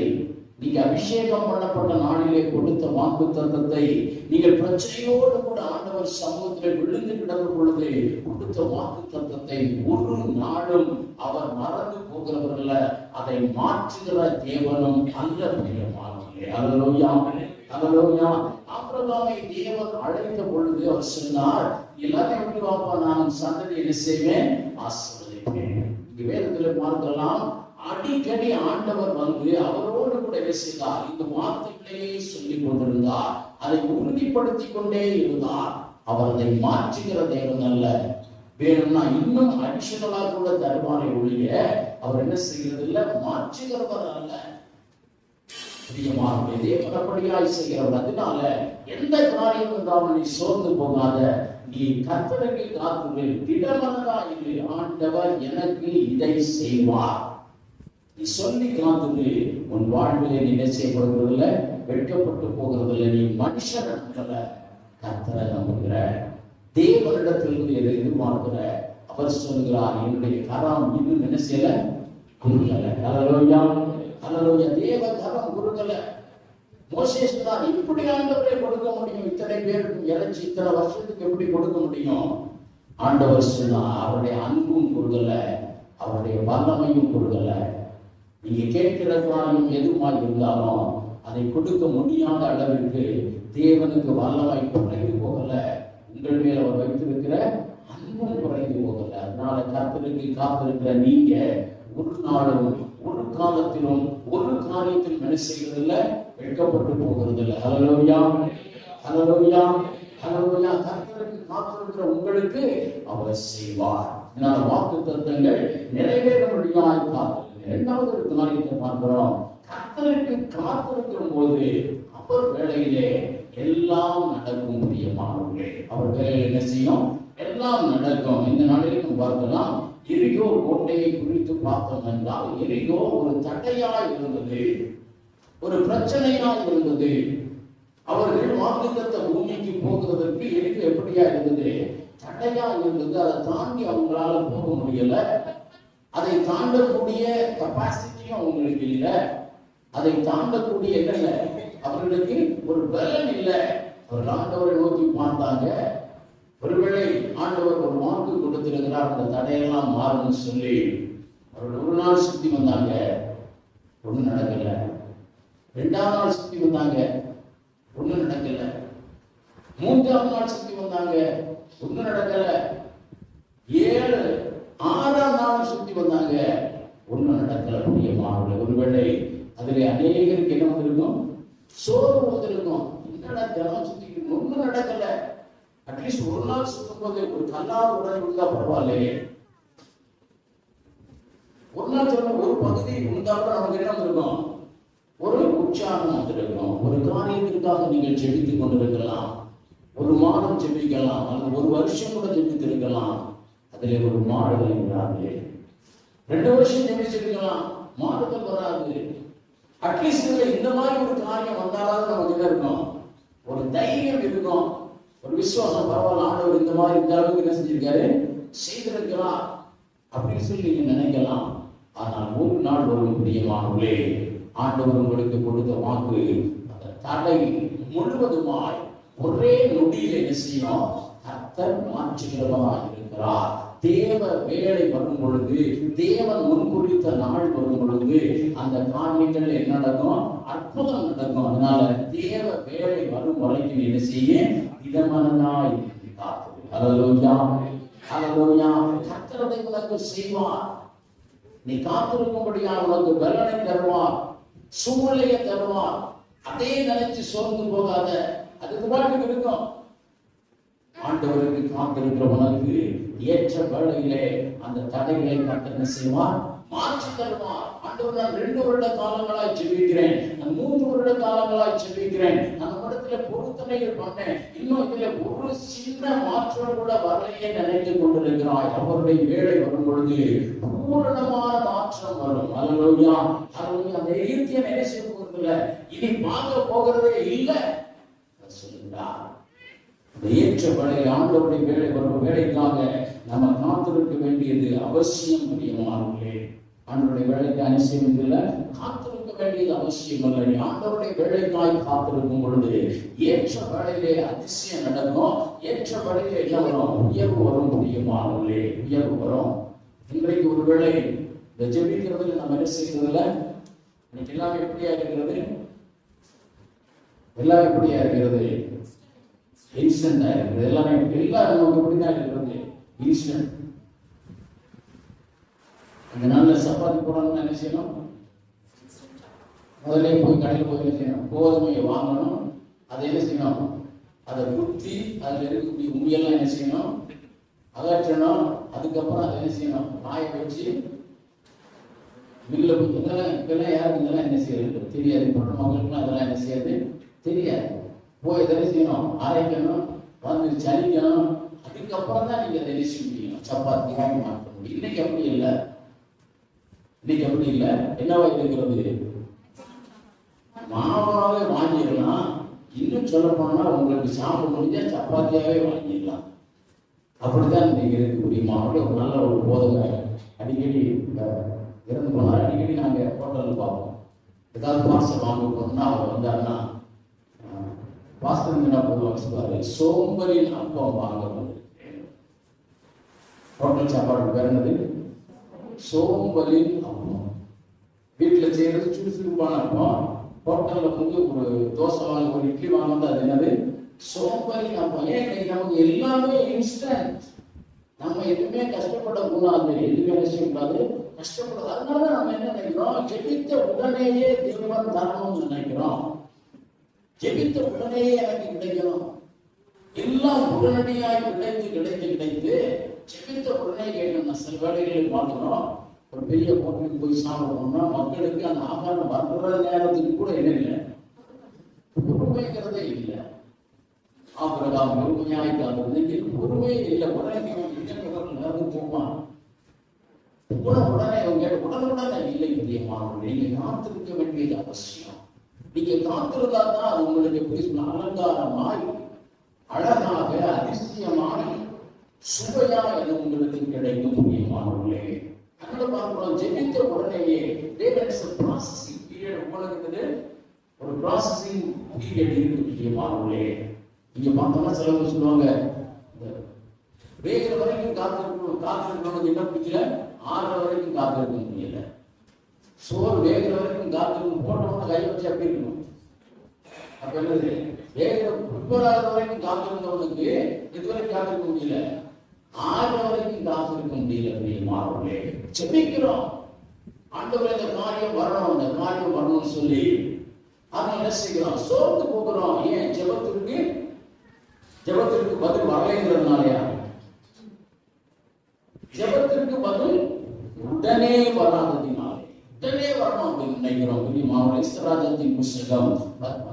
நீங்க அபிஷேகம் பண்ணப்பட்ட நாளிலே கொடுத்த வாக்குத்தத்தத்தை, நீங்கள் பிரச்சனையோடு கூட ஆண்டவர் சமூகத்திலே விழுந்து கிடந்த பொழுது கொடுத்த வாக்குத்தத்தத்தை ஒரு நாளும் அவர் மறந்து போகிறவர்கள, அதை மாற்றுகிற தேவனும் அல்ல. பிரியமானவர்களே, அல்லேலூயா. அல்லேலூயா. ஆபிரகாமை தேவன் அழைத்த பொழுது அவர் சொன்னார், எல்லாரையும் விட்டு வாப்பா, நான் சந்ததி என்ன செய்வேன்? ஆசீர்வதிப்பேன். வேதத்தில் பார்க்கலாம், அடிக்கடி ஆண்டவர் வந்து அவரோடு கூட பேசினார். இந்த வார்த்தைகளையே சொல்லிக் கொண்டிருந்தார். அதை உறுதிப்படுத்தி கொண்டே இருந்தார். அவர் அதை மாற்றுகிற தேவன் அல்ல. வேணும்னா இன்னும் அடிஷனலா கூட தருவாரை ஒழிய அவர் என்ன செய்கிறது இல்லை? மாற்றுகிறவர் அல்ல. பிரியமானவர்களே, தேவன் அப்படியாய் செய்கிறவர். அதனால எந்த காரியம் என்றாலும் நீ சோர்ந்து போகாத. நீ கர்த்தருக்கு காத்துரு, திடமனதாயிரு, ஆண்டவர் எனக்கு இதை செய்வார். நீ சொல்லி காத்துரு. உன் வாழ்விலே நீ என்ன செய்யப்படுவதில்ல, வெட்கப்பட்டு போகிறதில்லை. நீ மனுஷன் நம்பல, கர்த்தரை நம்புகிற, தேவனிடத்திலிருந்து எதை எதிர்பார்க்கிற. அவர் சொல்கிறார், என்னுடைய கரம் இன்னும் என்ன செய்யல, குறுகல. ஹல்லேலூயா, ஹல்லேலூயா. தேவ கரம் குறுகல. மோசே சொன்னார், இப்படி ஆண்டவரை கொடுக்க முடியும், இத்தனை பேருக்கு இறைச்சி இத்தனை வருஷத்துக்கு எப்படி கொடுக்க முடியும்? ஆண்டவர் சொன்னார், அவருடைய அன்பும் குறுகல, அவருடைய வல்லமையும் குறுகல. நீங்க கேட்கிற காரியம் எதுவாக இருந்தாலும் அதை கொடுக்க முடியாத அளவிற்கு தேவனுக்கு வல்லமை குறைந்து போகல, உங்கள் மேல் அவர் வைத்திருக்கிற அன்பும் குறைந்து போகல. அதனால கர்த்தருக்கு காத்திருக்கிற நீங்க ஒரு நாளும் ஒரு காலத்திலும் ஒரு காரியத்தில் என்ன செய்வதில்ல, வெட்கப்பட்டு போகிறதில்லை. ஹல்லேலூயா, ஹல்லேலூயா, ஹல்லேலூயா. கர்த்தருக்கு காத்திருக்கிற உங்களுக்கு அவர் செய்வார். இதனால வாக்குத்தத்தங்கள் நிறைவேறும்படியாய் காத்திருக்கிறார். இரண்டாவது ஒரு காரியத்தை பார்க்கிறோம். கர்த்தருக்கு காத்திருக்கிற போது அவர் வேளையிலே எல்லாம் நடக்கும். பிரியமானவர்களே, அவர் வேலையில் என்ன செய்யும், எல்லாம் நடக்கும். இந்த நாளிலும் பார்க்கலாம், எரிகோ கோட்டையை குறித்து பார்த்தோம் என்றால், எரிகோ ஒரு தடையாய் இருந்தது, ஒரு பிரச்சனையாய் இருந்தது. அவர்கள் வாக்குத்தத்த பூமிக்கு போகிறதற்கு எரிகோ எப்படியா இருந்தது, தடையா இருந்தது. அதை தாண்டி அவங்களால போக முடியல. அதை தாண்டக்கூடிய கெப்பாசிட்டியும் அவங்களுக்கு இல்லை. அதை தாண்டக்கூடிய இல்லை, அவர்களுக்கு ஒரு பலன் இல்லை. அவர்கள் ஆண்டவரை நோக்கி பார்த்தாங்க. ஒருவேளை ஆண்டவர் ஒரு வாக்கு கொடுத்திருக்கிறார், அந்த தடையெல்லாம் மாறும்னு சொல்லி அவர்கள் ஒரு நாள் சுத்தி வந்தாங்க, ஒன்றும் நடக்கல. ரெண்டாவது நாள் சுத்தி வந்தாங்க, ஒன்றும் நடக்கல. மூன்றாவது நாள் சுத்தி வந்தாங்க, ஒன்றும் நடக்கல. 7 6ஆம் நாள் சுத்தி வந்தாங்க, ஒன்றும் நடக்கல. பிரியமானவர்களே, ஒருவேளை அதிலே அநேகருக்கு என்ன வந்திருக்கும், சோர்வு வந்திருக்கும். என்னடா தினம் சுத்தி ஒன்றும் நடக்கல. அட்லீஸ்ட் ஒரு நாள் சுத்தும் போது ஒரு கல்லாத உடனே இருந்தா பரவாயில்லையே. ஒரு நாள் சொல்ல ஒரு பகுதி இருந்தாலும் நமக்கு என்ன இருக்கும், ஒரு உற்சாகம் வந்திருக்கும். ஒரு காரியத்திற்காக நீங்கள் ஜெபித்துக் கொண்டிருக்கலாம், ஒரு மாதம் ஜெபிக்கலாம், அல்லது ஒரு வருஷம் கூட ஜெபித்திருக்கலாம். அதிலே ஒரு மாறுதல் வராது. 2 வருஷம் ஜெபிச்சிருக்கலாம், மாறுதல் வராது. அட்லீஸ்ட் இந்த மாதிரி ஒரு காரியம் வந்தாலும் நமக்கு என்ன இருக்கும், ஒரு தைரியம் இருக்கும், ஒரு விசுவாசம். பரவாயில்ல, ஆண்டவர் இந்த மாதிரி இந்த அளவுக்கு என்ன செஞ்சிருக்காரு, செய்திருக்கிறார் அப்படின்னு சொல்லி நீங்க நினைக்கலாம். ஆனால் ஒரு நாள் வரும் பிரியமானவர்களே, ஆண்டவர் உங்களுக்கு கொடுத்த வாக்கு அந்த தடை முழுவதுமாய் ஒரே நொடியில் என்ன செய்யும், கர்த்தர் மாற்றுகிறவராக இருக்கிறார். தேவ வேலை வரும் பொழுது, தேவன் முன்குறித்த நாள் வரும் பொழுது அந்த காரியங்கள் என்ன நடக்கும், அற்புதம் நடக்கும். அதனால தேவ வேலை வரும் வரைக்கும் என்ன செய்ய, இதமனதாய் காத்து. ஹல்லேலூயா, ஹல்லேலூயா. கர்த்தர் அதை உனக்கு செய்வார். நீ காத்திருக்கும்படியா உனக்கு பலனை தருவார், சூழ்நிலையை தருவார். அதே நினைச்சு சோர்ந்து போகாத, அதுக்கு பாட்டுக்கு இருக்கும். ஆண்டவருக்கு காத்திருக்கிறவனுக்கு ஏற்ற வேளையிலே அந்த தடைகளை கர்த்தர் செய்வார், மாற்றி தருவார். ஆண்டவர், நான் 2 வருட காலங்களாய் ஜெபிக்கிறேன், நான் 3 வருட காலங்களாய் ஜெபிக்கிறேன், நான் இடத்துல பொருத்தனைகள் பண்ணேன், இன்னும் இதுல ஒரு சின்ன மாற்றம் கூட வரலையே நினைத்துக் கொண்டிருக்கிறாய். அவருடைய வேலை வரும் பொழுது பூரணமான மாற்றம் வரும். ஹல்லேலூயா, ஹல்லேலூயா. அந்த எகிப்தியன் என்ன செய்ய போறதில்ல, இனி பார்க்க போகிறதே இல்லை சொல்லுகிறார். ஏற்ற வேலையை, ஆண்டவருடைய வேலை வரும் வேலைக்காக நம்ம காத்திருக்க வேண்டியது அவசியம். பிரியமானவர்களே, ஆண்டவருடைய வேலைக்கு அனிச்சயம் இல்லை, காத்திருக்க வேண்டியது அவசியம் இல்லை. ஆண்டவருடைய வேலைக்காய் காத்திருக்கும் பொழுது ஏற்ற வேலையிலே அதிசயம் நடக்கும். ஏற்ற வேலையிலே என்ன வரும், உயர்வு வரும். பிரியமானவர்களே, உயர்வு வரும். இன்றைக்கு ஒரு வேளை இந்த ஜெபிக்கிறதுல நம்ம என்ன செய்யறதில்ல, இன்னைக்கு எல்லாம் எப்படியா இருக்கிறது, எல்லாம் எப்படியா இருக்கிறது, இன்ஸ்டன்டா இருக்குது. எல்லாமே எல்லாரும் நமக்கு எப்படிதான் இருக்கிறது, இன்ஸ்டன்ட். அந்த நாள்ல சப்பாத்தி போடணும்னு என்ன செய்யணும், முதல்ல போய் கடையில் போய் என்ன செய்யணும், கோதுமையை வாங்கணும். அதை என்ன செய்யணும், அதை குத்தி அதில் இருக்கக்கூடிய உண்மையெல்லாம் என்ன செய்யணும், அகற்றணும். அதுக்கப்புறம் அதை என்ன செய்யணும், காய வச்சு மில்ல போய். இப்பெல்லாம் யாருக்கு இதெல்லாம் என்ன செய்யறது தெரியாது. பொண்ணு மக்களுக்குலாம் அதெல்லாம் என்ன செய்யாது தெரியாது. போய் எதை செய்யணும், அரைக்கணும், வந்து சலிக்கணும், அதுக்கப்புறம் தான் நீங்க தெரிவிக்க முடியும், சப்பாத்தியாக மாற்ற முடியும். இன்னைக்கு அப்படி இல்லை. இன்னைக்கு அப்படி இல்லை. என்னவா இருக்கிறது? மாவாவே வாங்கிடலாம். இன்னும் சொல்ல போனா உங்களுக்கு சாப்பிட முடிஞ்சா சப்பாத்தியாவே வாங்கிடலாம். அப்படித்தான் இன்னைக்கு இருக்கக்கூடிய மாவட்டம். ஒரு நல்ல ஒரு போதனை அடிக்கடி இறந்து போனார். அடிக்கடி நாங்கள் ஹோட்டலில் பார்ப்போம். ஏதாவது பார்சல் வாங்க போனோம்னா அவர் வந்தாருன்னா பாஸ்டர் என்ன பொதுவாக சொல்லுவாரு, சோம்பரின் அப்பம் வாங்க வந்திருக்கேன். ஹோட்டல் சாப்பாடு பேர் என்னது? சோம்பரின் அப்பம். வீட்டில் செய்யறது சுறுசுறுப்பான அப்பம். ஹோட்டலில் வந்து ஒரு தோசை வாங்க, ஒரு இட்லி வாங்க வந்து அது என்னது? சோம்பரின் அப்பம். ஏன் நமக்கு எல்லாமே இன்ஸ்டன்ட். நம்ம எதுவுமே கஷ்டப்படக்கூடாது, எதுவுமே கஷ்டப்படாது, கஷ்டப்படாது. அதனால நம்ம என்ன நினைக்கிறோம்? ஜெபித்த உடனேயே தேவன் தரணும்னு நினைக்கிறோம். ஜெபித்த உடனேயே எனக்கு கிடைக்கணும், எல்லாம் உடனடியாக கிடைத்து ஜெபித்த உடனே கேட்கணும். சில வேலைகளை பார்க்கிறோம். ஒரு பெரிய ஹோட்டலுக்கு போய் சாப்பிடணும்னா மக்களுக்கு அந்த ஆகாரம் வர்ற நேரத்துக்கு கூட என்ன இல்லை, பொறுமைங்கிறதே இல்லை. ஆபிரகாம் பொறுமையாயிட்டாங்க, பொறுமையே இல்லை. உடனே நேரம் போமா உடனே உடனே இல்லை. பிரியமானவர்களே, நீங்க காத்திருக்க வேண்டியது அவசியம். நீங்க காத்திருந்தா தான் அது உங்களுக்கு அலங்காரமாய், அழகாக, அதிசயமாய், சுவையா என உங்களுக்கு கிடைக்கும். பிரியமானவர்களே, அதனால பார்க்கிறோம், ஜெபித்த உடனேயே ப்ராசஸிங் பீரியட் உங்களுக்கு ஒரு ப்ராசஸிங் பீரியட் இருக்கு. பிரியமானவர்களே, இங்க பார்த்தோம்னா சிலவங்க சொல்லுவாங்க, வேகிற வரைக்கும் காத்திருக்கணும் என்ன பிடிக்கல, ஆறுற வரைக்கும் காத்திருக்க முடியல. சோறு வேகிற வரைக்கும் காத்திருக்கணும், போட்டோம்னா கை வச்சு அப்படி இருக்கணும். அப்ப என்னது? வேகிற ப்ரிப்பேர் ஆகிற வரைக்கும் காத்திருந்தவனுக்கு இதுவரைக்கும் காத்திருக்க முடியல, ஆறுற வரைக்கும் காத்திருக்க முடியல. பிரியமானவர்களே, ஜெபிக்கிறோம், ஆண்டவரே இந்த காரியம் வரணும், இந்த காரியம் வரணும்னு சொல்லி அதை என்ன செய்கிறோம்? சோர்ந்து போகிறோம். ஏன்? ஜெபத்திற்கு பதில் வரலைங்கிறதுனாலயா? ஜெபத்திற்கு பதில் உடனே வராததினாலே. உடனே வரணும் அப்படின்னு நினைக்கிறோம். பிரியமானவர்களே, எஸ்தராஜத்தின் புஸ்தகம்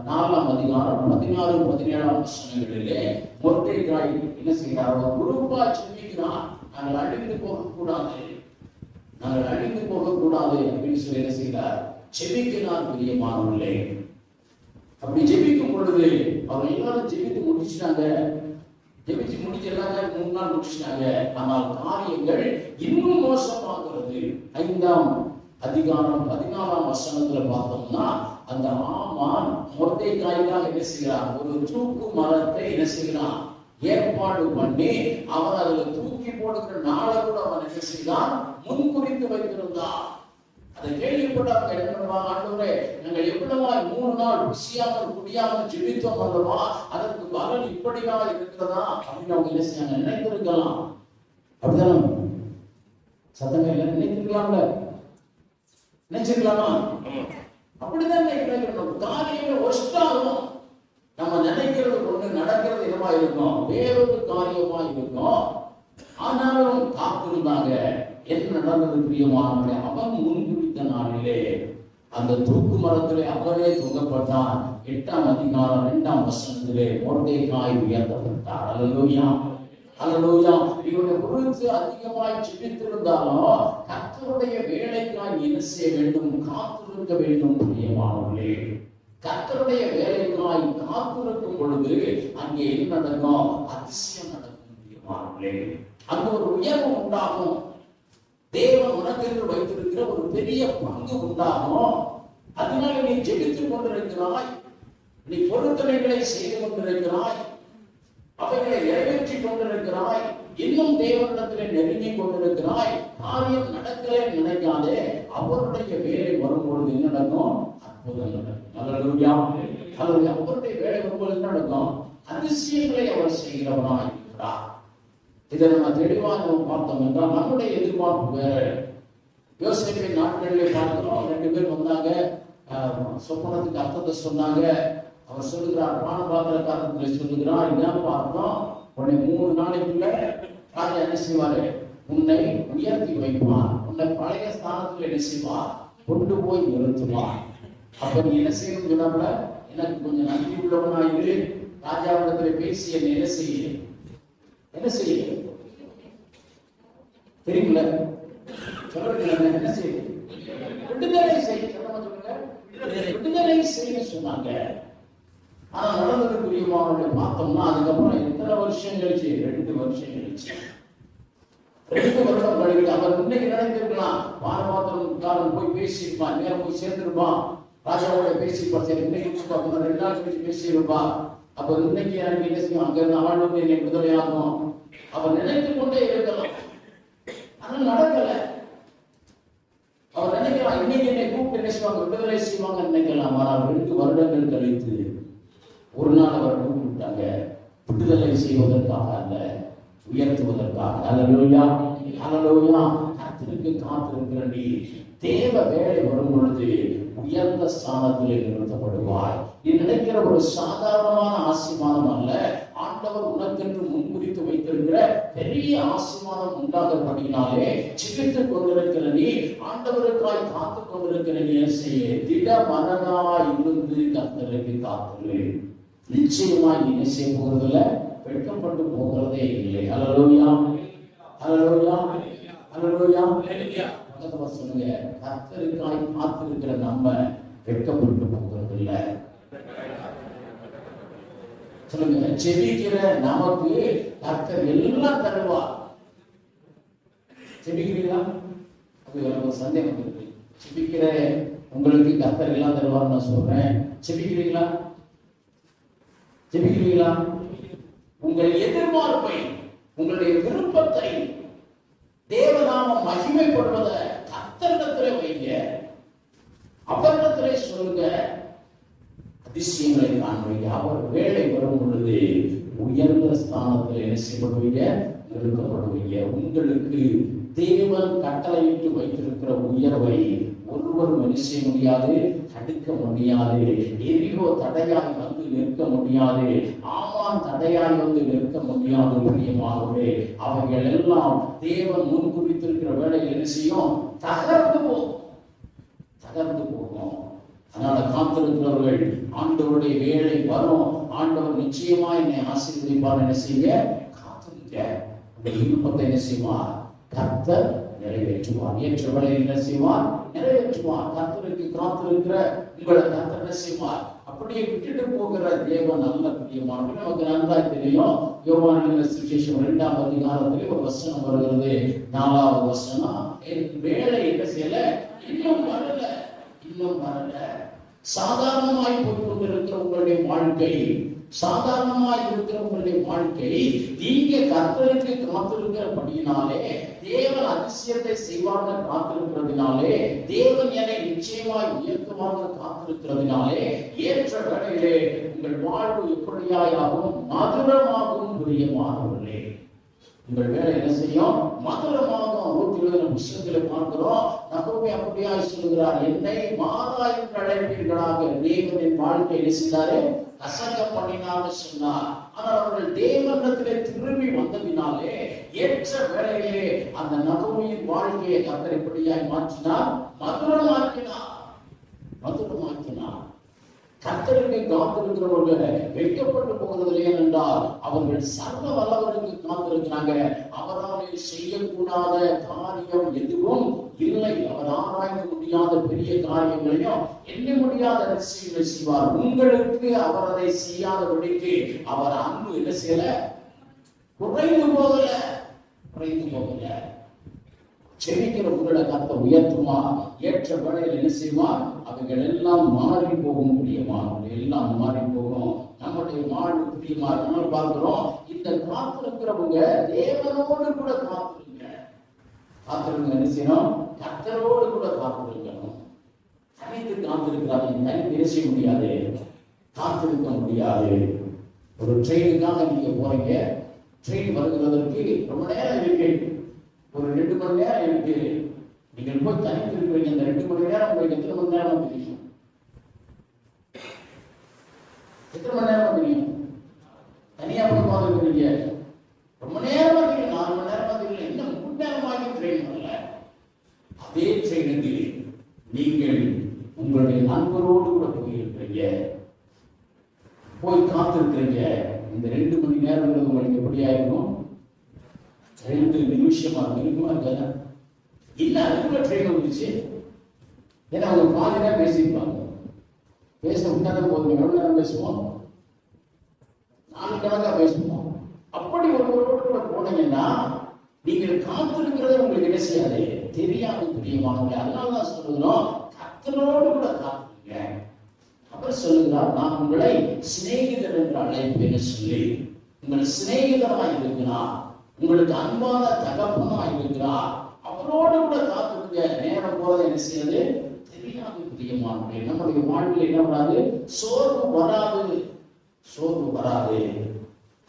4ஆம் அதிகாரம் 16, 17 வசனங்களிலே மொர்தெகாய் என்ன செய்கிறார்? குரூப்பா ஜெபிக்கிறார். நாங்கள் அழிந்து போகக்கூடாது அப்படின்னு சொல்லி என்ன செய்கிறார்? ஜெபிக்கிறார். பிரியமானவர்களே, அப்படி ஜெபிக்கும் பொழுது அவங்க எல்லாரும் ஜெபித்து முடிச்சுட்டாங்க. ஜெபிச்சு முடிச்சிடறாங்க, 3 நாள் முடிச்சுட்டாங்க. ஆனால் காரியங்கள் இன்னும் மோசமாகிறது. 5ஆம் அதிகாரம் 14ஆம் வசனத்துல பார்த்தோம்னா, அந்த ஆமான் மொர்தெகாய்க்காக என்ன செய்கிறார்? ஒரு தூக்கு மரத்தை என்ன செய்கிறான்? ஏற்பாடு பண்ணி அவன் அதுல தூக்கி போடுகிற நாளை கூட அவன் என்ன செய்தான்? முன்குறித்து வைத்திருந்தான். அதை கேள்விப்பட்டவங்க என்ன பண்ணுவாங்க? ஆண்டவரே, நாங்கள் எவ்வளவா 3 நாள் ருசியாமல் குடியாமல் ஜெபித்தோம் அல்லவா, அதற்கு பலன் இப்படியா இருக்கிறதா அப்படின்னு அவங்க என்ன செய்யாங்க? நினைத்திருக்கலாம். அப்படிதான் சத்தமே இல்லை, நினைத்திருக்கலாம்ல, நினைச்சிருக்கலாமா? அப்படிதான் நினைக்கிறோம். காரியங்கள் ஒஸ்டாகும். நம்ம நினைக்கிறது ஒண்ணு, நடக்கிறது என்னமா இருக்கும்? வேறொரு காரியமா இருக்கும். ஆனாலும் காத்திருந்தாங்க. என்ன நடந்தது? பிரியமானவர்களே, அவன் முன்குறித்த நாளிலே அந்த தூக்கு மரத்திலே அவரே தொங்கப்பட்டான். 8ஆம் அதிகாரம் 2ஆம் வசனத்திலே மொர்தெகாய் உயர்த்தப்பட்டார். அல்லேலூயா, அல்லேலூயா. இவருடைய குறித்து அதிகமாய் ஜெபித்திருந்தாலும் கர்த்தருடைய வேலைக்காய் என்ன செய்ய வேண்டும்? காத்திருக்க வேண்டும். பிரியமானவர்களே, கர்த்தருடைய வேலைக்காய் காத்திருக்கும் பொழுது அங்கே என்ன நடக்கும்? அதிசயம் நடக்கும். பிரியமானவர்களே, அங்கு ஒரு உயர்வு உண்டாகும். தேவன் உனக்கென்று வைத்திருக்கிற ஒரு பெரிய பங்கு உண்டாகும். அதனால நீ ஜெபித்துக் கொண்டிருக்கிறாய், நீ பொருத்தனைகளை செய்து கொண்டிருக்கிறாய், அவைகளை நிறைவேற்றிக் கொண்டிருக்கிறாய், இன்னும் தேவனிடத்திலே நெருங்கி கொண்டிருக்கிறாய். காரியம் நடக்கலே நினைக்காதே. அவருடைய வேலை வரும்பொழுது என்ன நடக்கும்? அற்புதம் நடக்கும். அல்லேலூயா, அல்லேலூயா. அவருடைய வேலை வரும்பொழுது என்ன நடக்கும்? அதிசயங்களை அவர் செய்கிறவராய் இருக்கிறார். இதை நம்ம தெளிவாக பார்த்தோம் என்றால் நம்முடைய எதிர்பார்ப்பு வேற. யோசேப்பின் நாட்களிலே பார்க்கிறோம், 2 பேர் வந்தாங்க, சொப்பனத்துக்கு அர்த்தத்தை சொன்னாங்க. அவர் சொல்லுகிறார், பானபாத்திரக்காரத்துல சொல்லுகிறார், இதான் பார்த்தோம், உன்னை 3 நாளைக்குள்ள ராஜா என்ன செய்வாரு? உன்னை உயர்த்தி வைப்பார், உன்னை பழைய ஸ்தானத்துல என்ன செய்வார்? கொண்டு போய் நிறுத்துவார். அப்ப நீ என்ன செய்யணும் சொன்னாப்புல, எனக்கு கொஞ்சம் நன்றி உள்ளவனாயிரு, ராஜாவிடத்துல பேசி என்ன செய்ய என்ன செய்ய தெரியுங்களா? என்ன செய்ய? விடுதலை செய்ய விடுதலை செய்ய சொன்னாங்க. ஆனா நடந்ததுக்குரியவங்களை பார்த்தோம்னா அதுக்கப்புறம் எத்தனை வருஷம் கழிச்சு? 2 வருஷம் கழிச்சு, 2 வருடம் கழிச்சு அவர் இன்னைக்கு நினைத்திருக்கலாம், பாரமாத்திரக்காரன் போய் பேசியிருப்பான், நேரம் போய் சேர்ந்திருப்பான், ராஜாவோட பேசியிருப்பான், சரி இன்னைக்கு 2 நாள் கழிச்சு பேசியிருப்பான். அப்ப இன்னைக்கு எனக்கு என்ன செய்யும்? அங்க இருந்து ஆள் வந்து என்னை விடுதலையாகும் அவர் நினைத்துக் கொண்டே இருக்கலாம். ஆனா நடக்கல. அவர் நினைக்கலாம் இன்னைக்கு என்னை கூப்பிட்டு என்ன செய்வாங்க? விடுதலை செய்வாங்க நினைக்கலாம். ஆனால் 2 வருடங்கள் கழித்து ஒரு நாள் அவர் கூப்பிட்டாங்க, விடுதலை செய்வதற்காக அல்ல, உயர்த்துவதற்காக. ஹல்லேலூயா, ஹல்லேலூயா. கர்த்தருக்கு காத்திருக்கிற நீ தேவ வேலை வரும் பொழுது உயர்ந்த ஸ்தானத்தில் நிறுத்தப்படுவாய். நீ நினைக்கிற ஒரு சாதாரணமான ஆசீர்வாதம் அல்ல, ஆண்டவர் உனக்கென்று முன்குறித்து வைத்திருக்கிற பெரிய ஆசீர்வாதம் உண்டாகப்படினாலே ஜெபித்துக் கொண்டிருக்கிற நீ, ஆண்டவருக்காய் காத்துக் கொண்டிருக்கிற நீ செய்ய திட மனதாய் இருந்து கர்த்தருக்கு காத்திரு. நிச்சயமாய் நீ என்ன செய்ய போகிறதில்ல, வெட்கப்பட்டு போகிறதே இல்லை. ஹல்லேலூயா, ஹல்லேலூயா, ஹல்லேலூயா. சொல்லுங்க, கர்த்தருக்காய் காத்திருக்கிற நம்ம வெட்கப்பட்டு போகிறதில்லை. சொல்லுங்க, ஜெபிக்கிற நமக்கு கர்த்தர் எல்லாம் தருவார். ஜெபிக்கிறீங்களா? அது எனக்கு ஒரு சந்தேகம் இருக்கு. ஜெபிக்கிற உங்களுக்கு கர்த்தர் எல்லாம் தருவார் நான் சொல்றேன். ஜெபிக்கிறீங்களா? ஜெபிக்கிறீங்களா? உங்கள் எதிர்பார்ப்பை, உங்களுடைய விருப்பத்தை, தேவநாமம் மகிமைப்படுவதை கர்த்தரிடத்திலே வைங்க, அவரிடத்திலே சொல்லுங்க, அதிசயங்களை காண்பீங்க. அவர் வேலை வரும் பொழுது உயர்ந்த ஸ்தானத்தில் என்ன செய்யப்படுவீங்க? நிறுத்தப்படுவீங்க. உங்களுக்கு தேவன் கட்டளையிட்டு வைத்திருக்கிற உயர்வை ஒருவரும் என்ன செய்ய முடியாது, தடுக்க முடியாது. எரிகோ தடையாய் வந்து நிற்க முடியாது, ஆமான் தடையாய் வந்து நிற்க முடியாது. பிரியமானவர்களே, அவைகள் எல்லாம் தேவன் முன்குறித்திருக்கிற வேலையில் என்ன செய்யும்? தகர்ந்து போகும், தகர்ந்து போகும். அதனால காத்திருக்கிறவர்கள், ஆண்டவருடைய வேலை வரும், ஆண்டவர் நிச்சயமா என்னை ஆசீர்வதிப்பார், என்ன செய்ய காத்திருக்க. உங்க விருப்பத்தை என்ன செய்வார்? கர்த்தர் நிறைவேற்றுவார். ஏற்ற வேலையில் என்ன செய்வார்? நிறைவேற்றுவார். கர்த்தருக்கு காத்திருக்கிற உங்களை கர்த்தர் என்ன செய்வார்? அப்படியே விட்டுட்டு போகிற தேவன் நல்ல பிரியமானவர். நமக்கு நன்றாய் தெரியும். யோவானின் சுவிசேஷம் 2ஆம் அதிகாரத்திலே ஒரு வசனம் வருகிறது, 4வது வசனம். வேலை என்ன செய்யல, இன்னும் வரல, இன்னும் வரல. சாதாரணமாய் போய் கொண்டிருக்கிற உங்களுடைய வாழ்க்கை, சாதாரணமாய் இருக்கிற உங்களுடைய வாழ்க்கை, நீங்க கர்த்தருக்கு காத்திருக்கிறபடியினாலே, தேவன் அதிசயத்தை செய்வாங்க காத்திருக்கிறதுனாலே, தேவன் என்னை நிச்சயமாய் உயர்த்துவாங்க காத்திருக்கிறதுனாலே, ஏற்ற வேளையிலே உங்கள் வாழ்வு எப்படியாயாகும்? மதுரமாகும். பிரியமானவர்களே, உங்கள் வேலை என்ன செய்யும்? மதுரமாகும். 120 புத்தகத்தில் பார்க்கிறோம், நகோமி அப்படியா சொல்லுகிறார், என்னை மாதா என்று அழைப்பீர்களாக. தேவனின் வாழ்க்கை செய்தாரே கசங்க பண்ணினான்னு சொன்னார். ஆனால் அவர்கள் தேவனிடத்திலே திரும்பி வந்ததினாலே ஏற்ற வேளையிலே அந்த நகோமியின் வாழ்க்கையை கர்த்தர் எப்படியாய் மாற்றினார்? மதுரமாக்கினார், மதுரமாக்கினார். கர்த்தருக்கு காத்திருக்கிறவர்கள் வெட்கப்பட்டு போகிறது ஏனென்றால் அவர்கள் சர்வ வல்லவருக்கு காத்திருக்கிறாங்க. அவராலே செய்யக்கூடாத காரியம் எதுவும் இல்லை. அவர் ஆராய்ந்து முடியாத பெரிய காரியங்களையும் எண்ண முடியாத அதிசயங்களை செய்வார். உங்களுக்கு அவர் அதை செய்யாதபடிக்கு அவர் அன்பு என்ன செய்யல, குறைந்து போகல, குறைந்து போகல. செபிக்கிற உங்களை கர்த்தர் உயர்த்துமா, ஏற்ற வேளையில் என்ன செய்வார்? அவைகள் எல்லாம் மாறி போகும். பிரியமானவர்களே, எல்லாம் மாறி போகும். நம்முடைய வாழ்வு பிரியமா நம்ம பார்க்கிறோம். இந்த காத்திருக்கிறவங்க தேவனோடு கூட காத்திருங்க, காத்திருங்க. என்ன செய்யணும்? கர்த்தரோடு கூட காத்திருக்கணும். தனித்து காத்திருக்கிறாங்க, தனி பேச முடியாது, காத்திருக்க முடியாது. ஒரு ட்ரெயினுக்காக நீங்க போறீங்க, ட்ரெயின் வருகிறதற்கு ரொம்ப நேரம் இருக்கு, ஒரு 2 மணி நேரம் இருக்கு. நீங்கள் போய் தனித்து இருக்கிறீங்க. இந்த 2 மணி நேரம் உங்களுக்கு எத்தனை மணி நேரம் தெரியும்? எத்தனை மணி நேரம் தெரியும்? தனியா போய் பார்த்துருக்கீங்க, ரொம்ப நேரமா தெரியும், 4 மணி நேரமா தெரியும், என்ன 3 நேரமாக ட்ரெயின் வரல. அதே ட்ரெயினுக்கு நீங்கள் உங்களுடைய நண்பரோடு கூட போயிருக்கிறீங்க, போய் காத்திருக்கிறீங்க. இந்த 2 மணி நேரம் உங்களுக்கு எப்படி ஆயிருக்கும்? 2 நிமிஷமா இருக்குமா இருக்காதா? இல்ல அதுக்குள்ள ட்ரெயின் வந்துச்சு. ஏன்னா அவங்க பாதி நேரம் பேசியிருப்பாங்க. பேச விட்டாதான் போதும். எவ்வளவு நேரம் பேசுவோம்? 4 கணக்கா பேசுவோம். அப்படி ஒருவரோடு கூட போனீங்கன்னா நீங்கள் காத்திருக்கிறதே உங்களுக்கு என்ன செய்யாது, தெரியாது பிரியமானவர்களே. அதனாலதான் சொல்லுகிறோம், கர்த்தரோடு கூட காத்திருங்க. அவர் சொல்லுகிறார், நான் உங்களை சிநேகிதர் என்று அழைப்பேன்னு சொல்லி. உங்கள் சிநேகிதராய் இருக்கிறார், உங்களுக்கு அன்பான தகப்பனாய் இருக்கிறார். அவரோடு கூட காத்திருங்க. நேரம் போறது என்ன செய்யாது தெரியாது பிரியமானவர்களே. நம்முடைய வாழ்வில் என்ன வராது? சோர்வு வராது. சோர்வு வராது.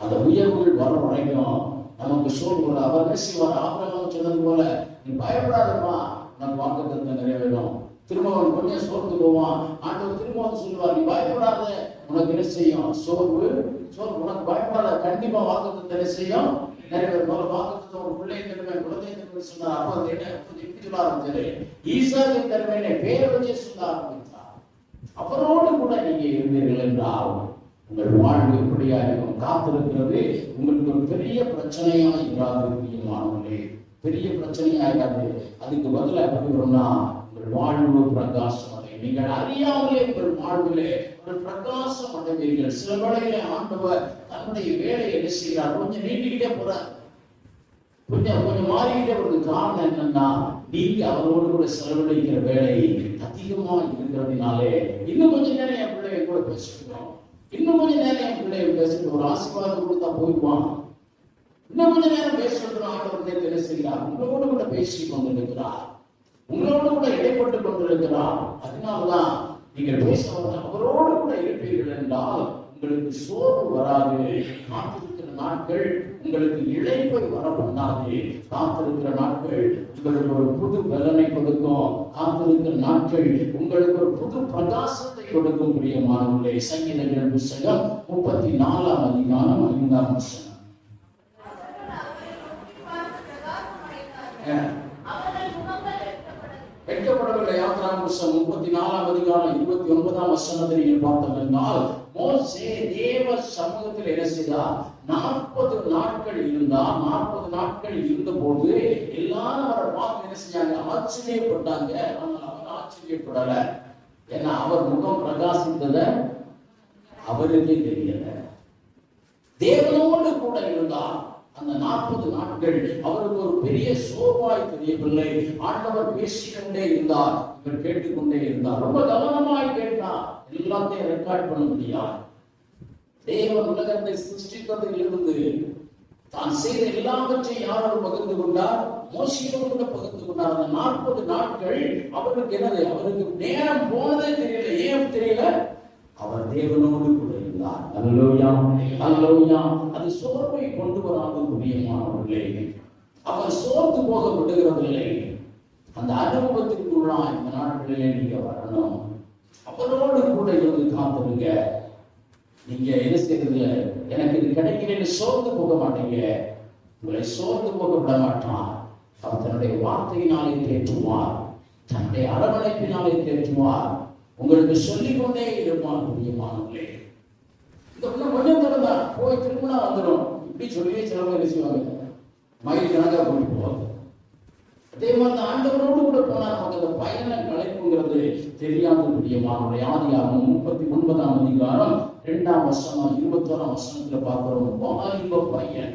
அந்த உயர்வுகள் வர வரைக்கும் நமக்கு சோர்வு வர. அவர் என்ன செய்வார்? ஆபிரகாம் சொன்னது போல, நீ பயப்படாதப்பா, உனக்கு வாக்குத்தத்தம் நிறைவேறும். திரும்பவும் கொஞ்சம் சோர்ந்து போவான். ஆண்டவர் திரும்பவும் சொல்லுவார், நீ பயப்படாத, உனக்கு என்ன செய்யும்? சோர்வு உனக்கு பயப்படாத, கண்டிப்பா வாக்குத்தத்தம் என்ன செய்யும்? நிறைவேறும். வாக்குத்தத்தம் ஒரு பிள்ளை தருவேன், குழந்தை தருவேன் சொன்னார். அப்ப அது என்ன எப்படி சொல்ல ஆரம்பிச்சது? ஈசாக்கை தருவேன் பேரை வச்சே சொல்ல ஆரம்பித்தார். அவரோடு கூட நீங்க இருந்தீர்கள் என்றால் உங்கள் வாழ்வு எப்படியா இருக்கும்? காத்திருக்கிறது உங்களுக்கு ஒரு பெரிய பிரச்சனையா இராது பிரியமானவர்களே. பெரிய பிரச்சனையா இராது. அதுக்கு பதிலா எப்படி வரும்னா, உங்கள் வாழ்வு பிரகாசம் அடையும். நீங்கள் அறியாமலே உங்கள் வாழ்விலே ஒரு பிரகாசம் அடைவீர்கள். சில வேளையிலே ஆண்டவர் தன்னுடைய வேலையை என்ன செய்கிறார்? கொஞ்சம் நீட்டிக்கிட்டே போறார், கொஞ்சம் மாறிக்கிட்டே ஒரு காரணம் என்னன்னா, நீங்க அவரோடு கூட செலவழிக்கிற வேலை அதிகமா இருக்கிறதுனாலே இன்னும் கொஞ்ச நேரம் என் பிள்ளைய கூட பேசிக்கிறோம், இன்னும் கொஞ்ச நேரம் என் பிள்ளைய பேசிட்டு ஒரு ஆசீர்வாதம் கொடுத்தா போயிடுவான், இன்னும் கொஞ்ச நேரம் பேசுறது ஆண்டவருடைய என்ன செய்கிறார்? உங்களோடு கூட பேசி கொண்டிருக்கிறார், உங்களோடு கூட இடைப்பட்டு கொண்டிருக்கிறார். அதனால்தான் நீங்கள் பேச அவரோடு கூட இருப்பீர்கள் என்றால் உங்களுக்கு சோர்வு வராது. காத்திருக்கிற நாட்கள் உங்களுக்கு இழைப்பை வர பண்ணாது. காத்திருக்கிற நாட்கள் உங்களுக்கு ஒரு புது பலனை கொடுக்கும். காத்திருக்கிற நாட்கள் உங்களுக்கு ஒரு புது பிரகாசத்தை கொடுக்கும் பிரியமானவர்களே. சங்கீதங்கள் புத்தகம் 34ஆம் அதிகாரம் 5ஆம் வசனம். வெட்கப்படவில்லை. யாத்திராகமம் புத்தகம் 34ஆம் அதிகாரம் 29ஆம் வசனத்தை நீங்கள் பார்த்தோம் என்றால், மோசே தேவ சமூகத்தில் என்ன செய்தார்? 40 நாட்கள் இருந்தார். 40 நாட்கள் இருந்த போது எல்லாரும் அவரை பார்த்து என்ன செஞ்சாங்க? ஆச்சரியப்பட்டாங்க. ஆனால் அவர் ஆச்சரியப்படல. ஏன்னா அவர் முகம் பிரகாசித்தத அவருக்கே தெரியல. தேவனோடு கூட இருந்தார். அந்த 40 நாட்கள் அவருக்கு ஒரு பெரிய சோர்வாய் தெரியவில்லை. ஆண்டவர் பேசிக்கொண்டே இருந்தார், இவர் கேட்டுக்கொண்டே இருந்தார். ரொம்ப கவனமாய் கேட்டார். எல்லாத்தையும் ரெக்கார்ட் பண்ண முடியாது. தேவன் உலகத்தை சிருஷ்டித்ததிலிருந்து தான் செய்த எல்லாவற்றையும் யாரோடு பகிர்ந்து கொண்டார்? மோசேயோடு கூட பகிர்ந்து கொண்டார். அந்த 40 நாட்கள் அவருக்கு என்னது? அவருக்கு நேரம் போனதே தெரியல. ஏன் தெரியல? அவர் தேவனோடு கூட இருந்தார். அல்லேலூயா, அல்லேலூயா. அது சோர்வை கொண்டு வராத பிரியமானவர்களே. அவர் சோர்ந்து போக விடுகிறதில்லை. அந்த அனுபவத்திற்குள்ளா இந்த நாட்களிலே நீங்க வரணும். அவரோடு கூட இருந்து காத்திருங்க. நீங்க என்ன செய்யறதுல எனக்கு இது கிடைக்கலன்னு சோர்ந்து போக மாட்டீங்க. உங்களை சோர்ந்து போக விட மாட்டான். அவர் தன்னுடைய வார்த்தையினாலே தேற்றுவார், தன்னுடைய அரவணைப்பினாலே தேற்றுவார். உங்களுக்கு சொல்லிக் கொண்டே இருப்பான் பிரியமானவர்களே. இந்த கொஞ்சம் தரம் தான், போய் திரும்பினா வந்துடும். இப்படி சொல்லியே சிலவங்க என்ன செய்வாங்க? மயில் கணக்காக போய் போவாங்க. அதே மாதிரி ஆண்டவரோடு கூட போனா நமக்கு அந்த பயண கலைப்புங்கிறது தெரியாத பிரியமானவர்களே. ஆதியாகமம் 39ஆம் அதிகாரம் 2ஆம் வசனம் 21ஆம் வசனத்துல பார்க்கிறோம். வாலிப பையன்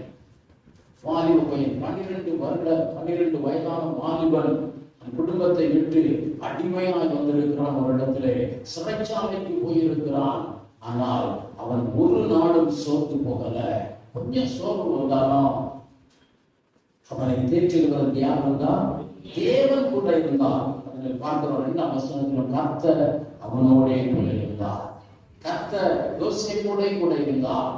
12 வயதான வாலிபன் குடும்பத்தை விட்டு அடிமையாய் வந்திருக்கிறான். ஒரு இடத்திலே சிறைச்சாலைக்கு போயிருக்கிறான். ஆனால் அவன் ஒரு நாளும் சோர்ந்து போகல. கொஞ்சம் சோர்வு வந்தாலும் அவனை தேற்றுகிறதற்கு யார் இருந்தார்? தேவன் கூட இருந்தார். அதில் பார்க்கிறோம் 2ஆம் வசனத்தில், கர்த்தர் அவனோடே கூட இருந்தார். கர்த்தர் யோசேப்போடே கூட இருந்தார்.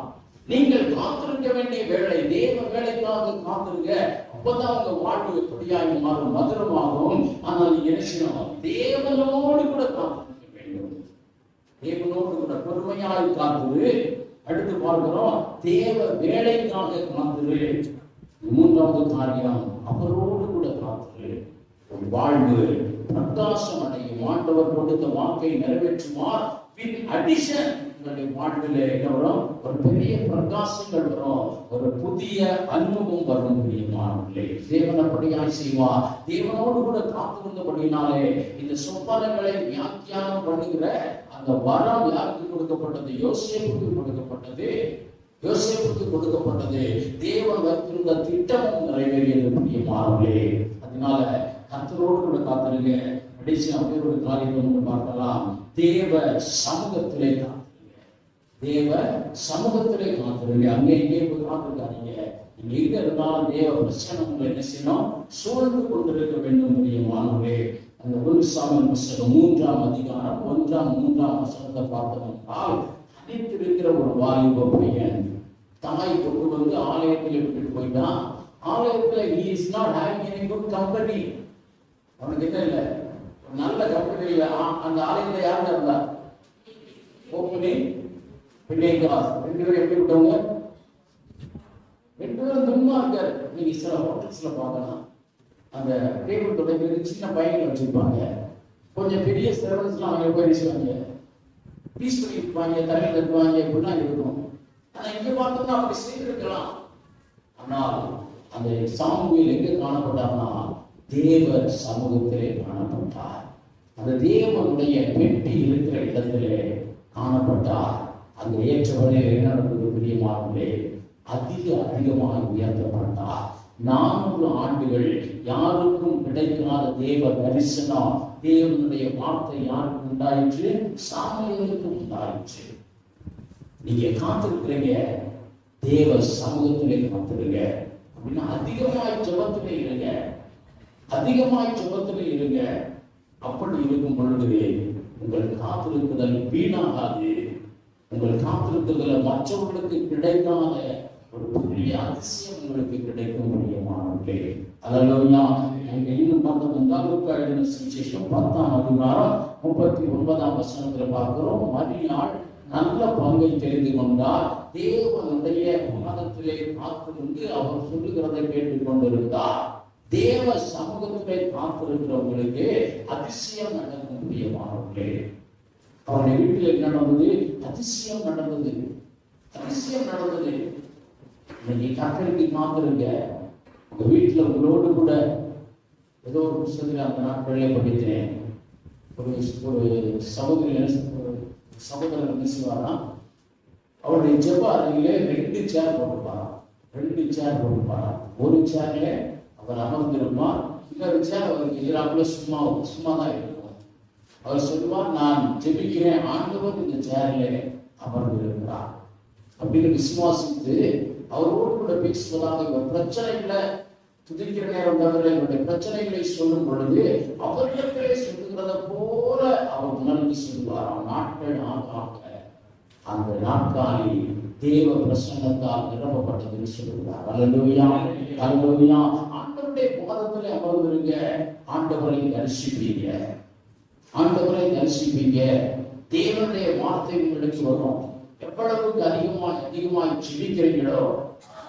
நீங்கள் காத்திருக்க வேண்டிய வேலை, தேவ வேலைக்காக காத்திருங்க. அப்பதான் உங்க வாழ்வு எப்படியாக மாறும், மதுரமாகும். ஆனால் நீங்க என்ன செய்யணும்? தேவனோடு கூட காத்திருக்க வேண்டும். தேவனோடு கூட பொறுமையாய் காத்துரு. அடுத்து பார்க்கிறோம், தேவ வேலைக்காக காத்துரு. 3வது காரியம், அவரோடு கூட காத்துரு. உன் வாழ்வு பிரகாசம் அடையும். ஆண்டவர் கொடுத்த வாக்கை நிறைவேற்றுவார். பின் அடிஷன் உங்களுடைய வாழ்விலே என்ன வரும்? ஒரு பெரிய பிரகாசங்கள் வரும், ஒரு புதிய அனுபவம் வரும். பிரியமானவர்களே, தேவன் அப்படியாய் செய்வார். தேவனோடு கூட காத்திருந்தபடினாலே இந்த சொப்பனங்களை வியாக்கியானம் பண்ணுகிற அந்த வரம் யாருக்கு கொடுக்கப்பட்டது? யோசேப்புக்கு கொடுக்கப்பட்டது. யோசேப்புக்கு கொடுக்கப்பட்டது. தேவன் வைத்திருந்த திட்டமும் நிறைவேறியது. பிரியமானவர்களே, அதனால கர்த்தரோடு கூட காத்திருங்க. கடைசி அப்படியே ஒரு காரியம் பார்க்கலாம். தேவ சமூகத்திலே காத்திருங்க. தேவ சமூகத்திலே காத்திருங்க. அங்கே இங்கே போய் காத்திருக்காதீங்க. நீங்க எங்க இருந்தாலும் தேவ பிரச்சனை உங்களை என்ன செய்யணும்? சூழ்ந்து கொண்டிருக்க வேண்டும். பிரியமானவர்களே, அந்த 1 சாமுவேல் புத்தகம் 3ஆம் அதிகாரம் 1-3 வசனத்தை பார்த்தோம்னால், தனித்திருக்கிற ஒரு வாலிப பையன் தாய் கொண்டு வந்து ஆலயத்தில் விட்டுட்டு போயிட்டான். ஆலயத்தில் he is not having any good company. அவனுக்கு என்ன இல்லை, நல்ல கம்பெனி இல்லை. அந்த ஆலயத்தில் யாருங்க இருந்தா? ஓப்பனி பிள்ளைங்காஸ் 2 பேரும் எப்படி விட்டவங்க? 2 பேரும் தும்மா இருக்காரு. நீங்க சில ஹோட்டல்ஸ்ல பார்க்கலாம், அந்த டேபிள் தொடங்கி சின்ன பையனை வச்சிருப்பாங்க. கொஞ்சம் பெரிய சர்வன்ஸ்லாம் அவங்க போய் செய்வாங்க, பீஸ் பண்ணி இருப்பாங்க, தலையில் இருப்பாங்க, இப்படிலாம் இருக்கும். ஆனா இங்க பார்த்தோம்னா அப்படி செய்திருக்கலாம். ஆனால் அந்த சாமுவேல் எங்க காணப்பட்டார்னா தேவ சமூகத்திலே காணப்பட்டார். அந்த தேவனுடைய பெட்டி இருக்கிற இடத்திலே காணப்பட்டார். அந்த ஏற்றவரை என்ன நடந்தது? பிரியமானவர்களே, அதிகமாக உயர்த்தப்பட்டார். 400 ஆண்டுகள் யாருக்கும் கிடைக்காத தேவ தரிசனம், தேவனுடைய வார்த்தை யாருக்கு உண்டாயிற்று? சாமுவேலுக்கு உண்டாயிற்று. நீங்க காத்திருக்கிறீங்க, தேவ சமூகத்திலே காத்திருங்க. அப்படின்னா அதிகமாய் ஜெபத்திலே இருங்க, அதிகமாய் ஜெபத்திலே இருங்க. அப்படி இருக்கும் பொழுது உங்கள் காத்திருக்குதல் வீணாகாது. உங்கள் காத்திருக்குதல் மற்றவர்களுக்கு கிடைக்காத ஒரு பெரிய அதிசயம் உங்களுக்கு கிடைக்கும். முடியுமானே அல்லேலூயா. இன்னும் பார்த்தோம்னா லூக்கா எழுதின சுவிசேஷம் 10ஆம் அதிகாரம் 39ஆம் வசனத்துல பார்க்கிறோம். மரியாள் நல்ல பங்கை தெரிந்து கொண்டார். தேவனுடைய பாதத்திலே காத்திருந்து அவர் சொல்லுகிறதை கேட்டுக் கொண்டிருந்தார். தேவ சமூகத்திலே காத்திருக்கிறவங்களுக்கு அதிசயம் நடக்க முடியுமானே. அவருடைய வீட்டில் என்ன நடந்தது? அதிசயம் நடந்தது. அதிசயம் நடந்தது. இன்னைக்கு கர்த்தருக்கு காத்திருங்க. உங்க வீட்டுல உங்களோடு கூட ஏதோ ஒரு புத்தகத்தில் அந்த நாட்களிலே படித்தேன். ஒரு சகோதரர் என்ன செய்வாராம், அவருடைய ஜெப அறையிலே 2 சேர் போட்டுப்பாராம். 2 சேர் போட்டுப்பாராம். ஒரு சேர்ல அவர் அமர்ந்திருப்பார், இன்னொரு சேர் அவருக்கு எதிராக சும்மாதான் இருக்கும். அவர் சொல்லுவார், நான் ஜெபிக்கிறேன், ஆண்டவர் இந்த சேர்ல அமர்ந்து இருக்கிறார் அப்படின்னு விசுவாசித்து அவரோடு கூட பேசுவதாக. இவர் பிரச்சனைகளை துதிக்கிற நேரம் தவிர இவருடைய பிரச்சனைகளை சொல்லும் பொழுது அவர்களுக்கே சொல்லுகிறத போல அவர் உணர்ந்து சொல்லுவார். நாட்கள் ஆக அந்த நாட்காலி தேவ பிரசன்னத்தால் நிரப்பப்பட்டதுன்னு சொல்லுகிறார். அல்லேலூயா, அல்லேலூயா. ஆண்டவருடைய பாதத்திலே அமர்ந்திருங்க. ஆண்டவரை தரிசிப்பீங்க, ஆண்டவரை தரிசிப்பீங்க. தேவனுடைய வார்த்தை உங்களுக்கு வரும். எவ்வளவுக்கு அதிகமாய் ஜெபிக்கிறீங்களோ,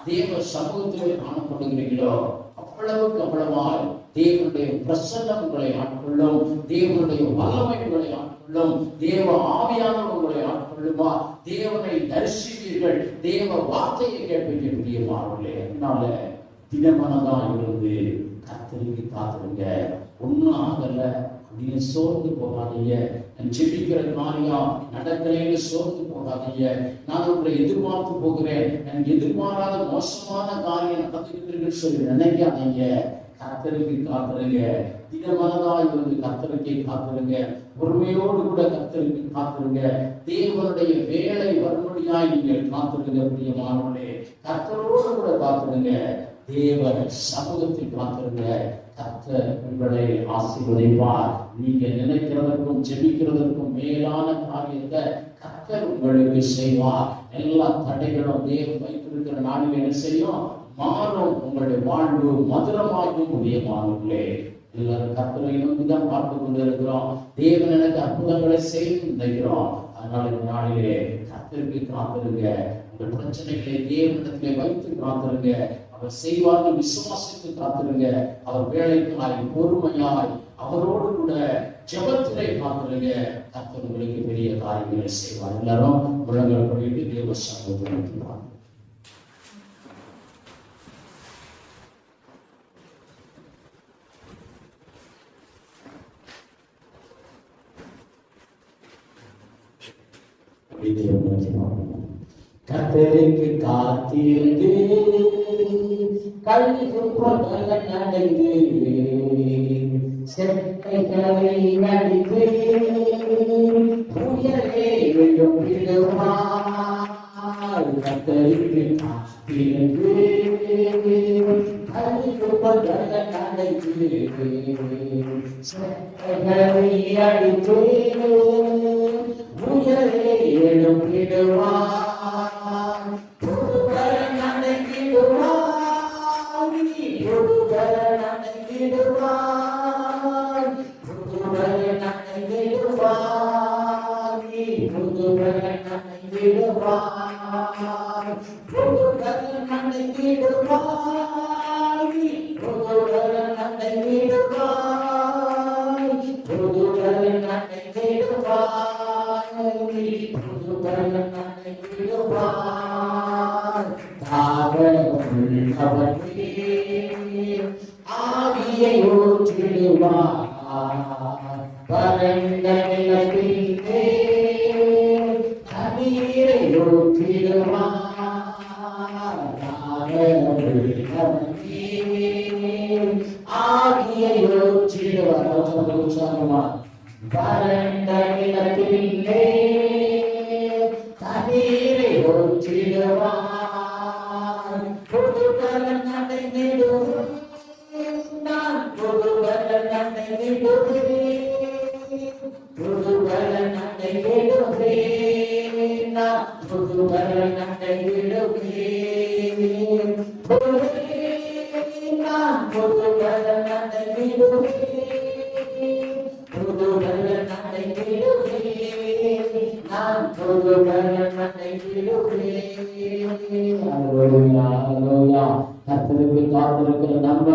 தேவ சமூகத்திலே காணப்படுகிறீங்களோ, அவ்வளவுக்கு அவ்வளவாய் தேவனுடைய பிரசன்னம் உங்களை ஆட்கொள்ளும், தேவனுடைய வல்லமை உங்களை ஆட்கொள்ளும், தேவ ஆவியானவர் உங்களை ஆட்கொள்ளுமா. தேவனை தரிசிப்பீர்கள், தேவ வார்த்தையை கேட்பீங்க. பிரியமானவர்களே, அதனால திடமனதா இருந்து கர்த்தருக்கு காத்திருங்க. ஒன்னும் ஆகல அப்படின்னு சோர்ந்து போகாதீங்க. நான் ஜெபிக்கிற காரியம் நடக்கலைன்னு சோர்ந்து போகாதீங்க. நான் உங்களை எதிர்பார்த்து போகிறேன், நான் எதிர்பாராத மோசமான காரியம் நடந்துகிட்டு சொல்லி நினைக்காதீங்க. கர்த்தருக்கு காத்திருங்க. திடமனதாய் இருந்து கர்த்தருக்கு காத்திருங்க. பொறுமையோடு கூட கர்த்தருக்கு காத்திருங்க. தேவனுடைய வேலை வரும்படியாய் நீங்கள் காத்திருங்க. பிரியமானவர்களே, கர்த்தரோடு கூட காத்திருங்க. தேவ சமூகத்தில் காத்திருங்க. கர்த்தர் உங்களை ஆசீர்வதிப்பார். நீங்க நினைக்கிறதற்கும் ஜெபிக்கிறதற்கும் மேலான காரியத்தை கர்த்தர் உங்களுக்கு செய்வார். எல்லா தடைகளும் தேவன் வைத்திருக்கிற நாளில் என்ன செய்யும்? மாறும். உங்களுடைய வாழ்வு மதுரமாகும். முடியமானவர்களே, எல்லாரும் கர்த்தரை நோக்கிதான் பார்த்து கொண்டு இருக்கிறோம். தேவன் எனக்கு அற்புதங்களை செய்து நினைக்கிறோம். அதனால இந்த நாளிலே கர்த்தருக்கு காத்திருங்க. உங்கள் பிரச்சனைகளை தேவனிடத்திலே வைத்து காத்திருங்க. அவர் அவர் செய்வார் விசுவாசித்து காத்திருங்க. அவர் வேலைக்காய் பொறுமையாய் அவரோடு கூட ஜெபத்திலே காத்திருங்க. கர்த்தர் உங்களுக்கு பெரிய காரியங்களை செய்வார். எல்லாரும் முழங்கால் படிட்டு தேவ சமூகத்தில் நிற்கிறார். கர்த்தருக்கு காத்திருந்து கல்லுப்பகல நடந்து செட்டைகளை நடித்து புயலே எழுப்பிடுவார். கர்த்தருக்கு காத்திருந்து கல்லுப்பகல நடந்து செட்டைகளை அடித்து புயலே எழுப்பிடுவார். புதுபலன் அடைந்திடுவார். புதுபலன் அடைந்திடுவார். புதுபலன் அடைந்திடுவார். புதுபலன் அடைந்திடுவார். புதுபலன் அடைந்திடுவார். புதுபலன் அடைந்திடுவார். புதுபலன் அடைந்திடுவார். ஆவியை ஊற்றிடுவார். பரந்த நிலத்திலே தண்ணீரை ஊற்றிடுவார். ஆவியை ஊற்றிடுவார். பரந்த நிலத்திலே தண்ணீரை ஊற்றிடுவார். புதுபலன் அடைந்திடுவேன். நான் புதுபலன் அடைந்திடுவேன். புதுபலன் அடைந்திடுவேன். நான் புதுபலன் அடைந்திடுவேன். நான் புதுபலன் அடைந்திடுவேன். புதுபலன் அடைந்திடுவேன். நான் புதுபலன் அடைந்திடுவேன். கர்த்தருக்கு காத்திருக்கிற நம்ம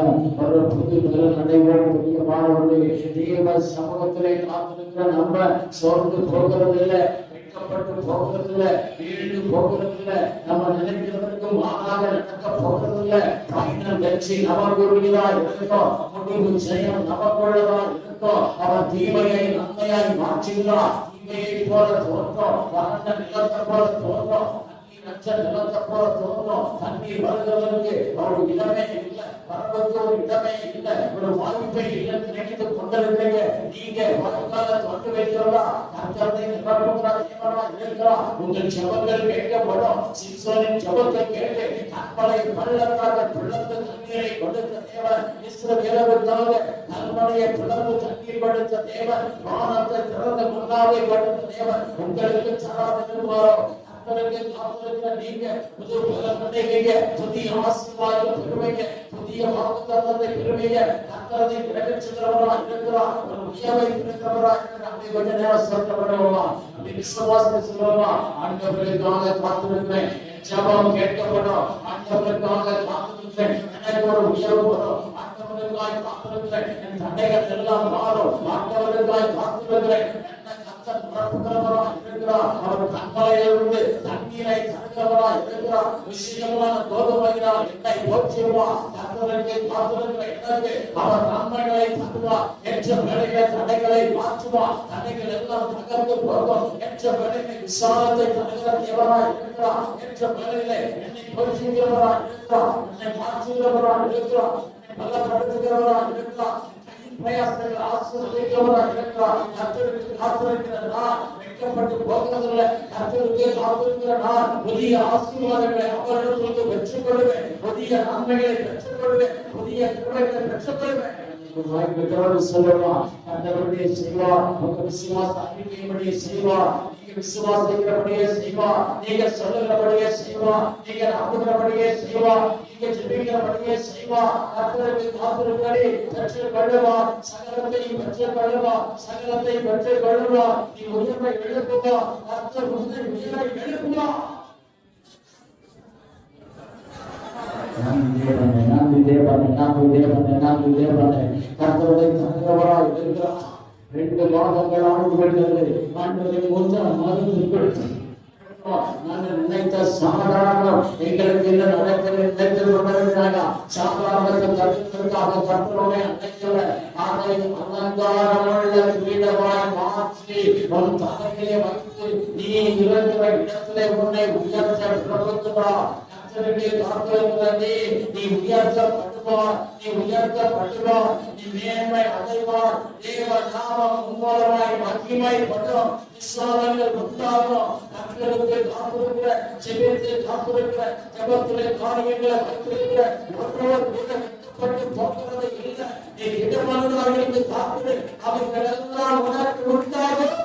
ஒரு புது பலன் அடைவோம். பிரியமானவர்களே, தேவ சமூகத்திலே காத்திருக்கிற நம்ம சோர்ந்து போகிறது இல்லை, வெட்கப்பட்டு போகிறது இல்லை, வீழ்ந்து போகிறது இல்லை, நம்ம நினைக்கிறதற்கு மாறாக நடக்க போகிறது இல்லை. பயணம் வெற்றி நமக்குரியதாக இருக்கும். முடிவு ஜெயம் நமக்குள்ளதாக இருக்கும். அவர் தீமையை நன்மையாய் மாற்றுகிறார். தீமையை போல தோன்றும், வறண்ட நிலத்தை போல தோன்றும், நிலத்தை போல தோன்றும். தண்ணீர் வருகிறவருக்கு ஒரு இடமே இல்லை, வரவுக்கு ஒரு இடமே இல்லை, ஒரு வாய்ப்பை இல்லை நினைத்து கொண்டிருக்கிறீங்க. நீங்க வருங்கால தொண்டு வைக்கிறதா கர்த்தரை நிரப்புகிறா தேவனா இருக்கிறா. உங்கள் ஜெபங்கள் கேட்கப்படும். சிம்சோனின் ஜெபங்கள் கேட்டு கற்பனை பள்ளத்தாக பிளந்து தண்ணீரை கொடுத்த தேவன், இஸ்ரவேலருக்காக கல்மலையை பிளந்து தண்ணீர் கொடுத்த தேவன், வானத்தை திறந்த மன்னாவை கொடுத்த தேவன் உங்களுக்கு சராதிருவாரோ. நீங்க புது பலன் அடைவீங்க, புதிய ஆசீர்வாதம் பெறுவீங்க, புதிய வாக்குத்தத்தத்தை பெறுவீங்க. கர்த்தரை நிறைவேற்றுகிறவரா இருக்கிறார், ஒரு உயர்வை இருக்கிறவரா இருக்கிறார். அப்படி கொஞ்ச நேரம் சொல்லப்படுவோமா? அப்படி விசுவாசத்தை சொல்லுவோமா? ஆண்டவர்களுக்காக காத்திருக்கிறேன், ஜெபம் கேட்கப்படும். ஆண்டவர்களுக்காக காத்திருக்கிறேன், எனக்கு ஒரு உயர்வு வரும். ஆண்டவர்களுக்காக காத்திருக்கிறேன், என் தடைகள் எல்லாம் மாறும். ஆண்டவர்களுக்காக காத்திருக்கிறேன், அவர் கண்மலையிலிருந்து தண்ணீரை தடுக்கிறவராய் இருக்கிறார். விஷயமான தோதுவாகிறார். என்னை போற்றுவார். கர்த்தருக்கு காத்திருக்கிற எனக்கு அவர் நன்மைகளை தருவார். என்ற வேலைகளை தடைகளை மாற்றுவார். தடைகள் எல்லாம் தகர்ந்து போகும். என்ற வேலைகளை விசாரத்தை தருகிற தேவராய் இருக்கிறார். என்ற வேலைகளை என்னை போற்றுகிறவராய் இருக்கிறார். என்னை மாற்றுகிறவராய் இருக்கிறார். என்னை பலப்படுத்துகிறவராய் இருக்கிறார். பிரயாசங்கள் ஆசீர்வதிக்கிறவராய் இருக்கிறார். கர்த்தருக்கு காத்திருக்கிற நான் வெட்கப்பட்டு போகிறதில்லை. கர்த்தருக்கு காத்திருக்கிற நான் புதிய ஆசீர்வாதங்களை அவர்களுக்கு பெற்றுக் கொள்வேன். புதிய நன்மைகளை பெற்றுக் கொள்வேன். புதிய கிருபைகளை பெற்றுக் கொள்வேன். சொல்லலாம் கர்த்தருடைய செய்வார். உங்க விசுவாச அறிக்கையின்படியே செய்வார். நீங்க விசுவாசிக்கிறபடியே செய்வார். நீங்க சொல்லுகிறபடியே செய்வார். நீங்க நம்புகிறபடியே செய்வார். நீங்க ஜெபிக்கிறபடியே செய்வார். கர்த்தருக்கு காத்திருப்படி பெற்றுக் கொள்ளுவார். சகலத்தை பெற்றுக் கொள்ளுவார். சகலத்தை பெற்றுக் கொள்ளுவார். நீ உயர்வை எழுப்புவார். கர்த்தர் உயர்வை எழுப்புவார். கர்த்தருடைய தகவலாய் இருக்கிறார். 2 மாதங்கள் ஆண்டுகிறது. ஆண்டுகளை கொஞ்சம் மருந்து கொடுத்து நாங்கள் நினைத்த சமாதானம் எங்களுக்கு என்ன நடக்கிறது நினைத்து கொண்டிருக்கிறாங்க. சமாதானத்தை தடுப்பதற்காக கர்த்தருடைய அன்னைக்கல அதை அலங்காரமுள்ள கிரீடமாய் மாற்றி உன் தலையிலே வைத்து நீ இருக்கிற இடத்திலே உன்னை உயர்த்த பிரபுத்துவா. நீ உயர்த்தப்படுவார், நீ உயர்த்தப்படுவார், நீ மேன்மை அடைவார். தேவ நாமம் உம்மூலமாய் மகிமைப்படும். விசுவாசங்கள் உண்டாகும். மக்களுக்கு காத்திருக்கிற ஜெபத்தை காத்திருக்கிற ஜெபத்திலே காரியங்களை வைத்திருக்கிற ஒருவர் கூட வெட்டப்பட்டு போகிறது இல்லை. நீ இடமானவர்களுக்கு காத்திரு, அவர்கள் எல்லாம் உனக்கு உண்டாகும்.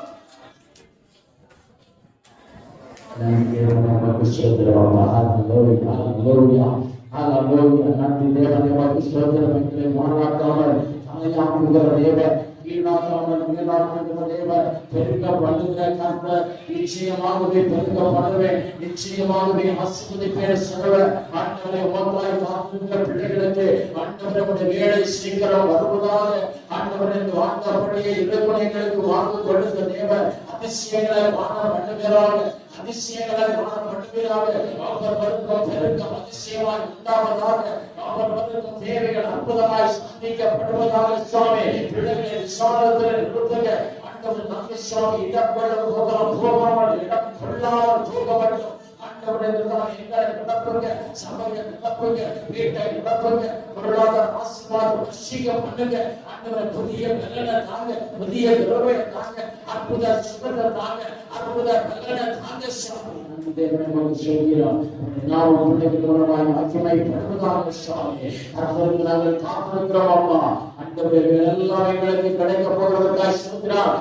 நன்றி தேவனை மாறாக்காமல் தலையாக்குகிற தேவன், நிச்சயமாகவே பெருக்கப்படுவேன், நிச்சயமாகவே ஆசீர்வதிப்பேன் சொல்லுவேன். ஆண்டவரை ஓட்டாய் காத்துகிற பிள்ளைகளுக்கு ஆண்டவருடைய வேலை சீக்கிரம் வருவதாக ஆண்டவரை வார்த்தைப்படியே இறைவனைகளுக்கு வாக்கு கொடுத்த தேவன் அதிசயங்களை காண பண்ணுகிறார். அதிசயங்களை காண பண்ணுகிறார். அவர் வருத்தம் பெருக்கம் அதிசயமாய் உண்டாவதாக, அவர் வருத்தம் தேவைகள் அற்புதமாய் சந்திக்கப்படுவதாக. சுவாமி பிள்ளைகளை விசாரத்தில் நிறுத்துங்க. ஆண்டவர் நம்பி சுவாமி இடம் கொள்ள போகாமல் இடம் கொள்ளாமல் போக வேண்டும். ஆண்டவரை எங்களை நிரப்புங்க, சபையை நிரப்புங்க, வீட்டை நிரப்புங்க, பொருளாதார ஆசீர்வாதம் வசீகம் பண்ணுங்க. ஆண்டவரை புதிய பலனை தாங்க, புதிய கிருபையை தாங்க, அற்புத சுகத்தை தாங்க, அற்புத பலனை தாங்க. சுவாமி சொல்கிறோம் நாம் பிள்ளைகளோட மகிமைப்படுவதாக. சுவாமி அதற்கு நாங்கள் காத்திருக்கிறோம். அப்பா ஆண்டவரை எல்லாம் எங்களுக்கு கிடைக்க போவதற்காக சொல்கிறார்.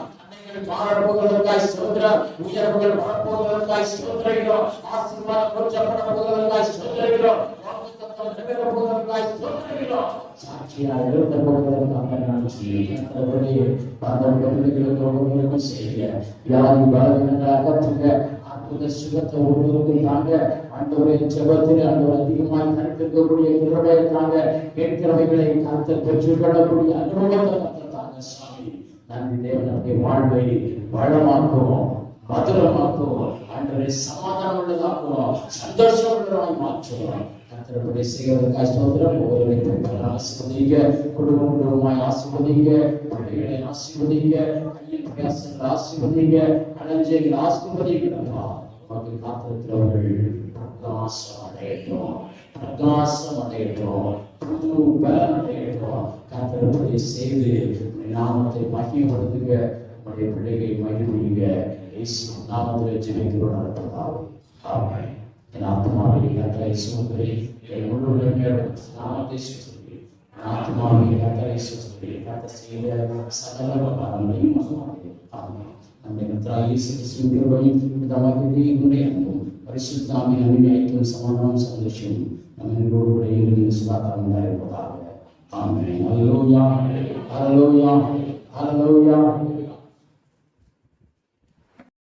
மாறப்போவதற்காய் சொல்கிறார். உயர்வுகள் வரப்போவதற்காய் சொல்கிறோம். ஆசீர்வாதம் கொஞ்சப்பட போவதற்காய் சொல்கிறோம். வாக்குத்தத்தம் நிறைவேறப்போவதற்காய் சொல்கிறோம். சாட்சியாக இருந்த போவதற்காக நான் பிள்ளைகளுக்கு செய்ய வியாதி பலவீனங்களை அகற்றுங்க. அற்புத சுகத்தை ஒருவருக்கு தாங்க. ஆண்டவரை ஜெபத்தில் ஆண்டவர் அதிகமாக நடக்கக்கூடிய கிருபையை தாங்க. கேட்கிறவைகளை காத்து பெற்றுக்கொள்ளக்கூடிய அனுபவத்தை தாங்க. சாமி நன்றி தேவனுடைய வாழ்வை வளமாக்குவோம், மதுரமாக்குவோம், ஆண்டவரை சமாதானம் உள்ளதாக்குவோம், சந்தோஷம் உள்ளதாய் மாற்றுவோம். கர்த்தருடைய செய்வதற்காக ஸ்தோத்திரம். ஒருவரை ஆசீர்வதிங்க, குடும்பமாய் ஆசீர்வதிங்க, பிள்ளைகளை ஆசீர்வதிங்க, கையில் பிரயாசங்களை ஆசீர்வதிங்க, அலஞ்சைகளை ஆசீர்வதிக்கிறப்பா. நமக்கு காத்திருக்கிறவர்கள் பிரகாசம் அடையட்டும், பிரகாசம் அடையட்டும், புது பலன் அடையட்டும். கர்த்தருடைய செய்து நாமத்தை மகிமைப்படுத்துங்க. நம்முடைய பிள்ளைகளை மகிழ்வுங்க. இயேசு நாமத்தில் ஜெபிக்கிறோம். ஆமென். என் ஆத்மாவை கர்த்தரை சுமக்கிறே, என் முழு நாமத்தை சுமக்கிறே, ஆத்மாவை கர்த்தரை சுமக்கிறே. கர்த்தர் செய்த சகல உபகாரங்களையும் மகிமைப்படுத்துங்க. ஆமென். நம்முடைய கர்த்தராகிய இயேசு கிறிஸ்துவின் கிருபையும் பிதாவாகிய அன்பும் பரிசுத்த ஆவியானவரின் ஐக்கியமும் சமாதானமும் சந்தோஷமும் நம்மளோடு கூட இருந்து சதாகாலம் உண்டாயிருப்பதாக. ஆமென். ஹல்லேலூயா, ஹல்லேலூயா, ஹல்லேலூயா.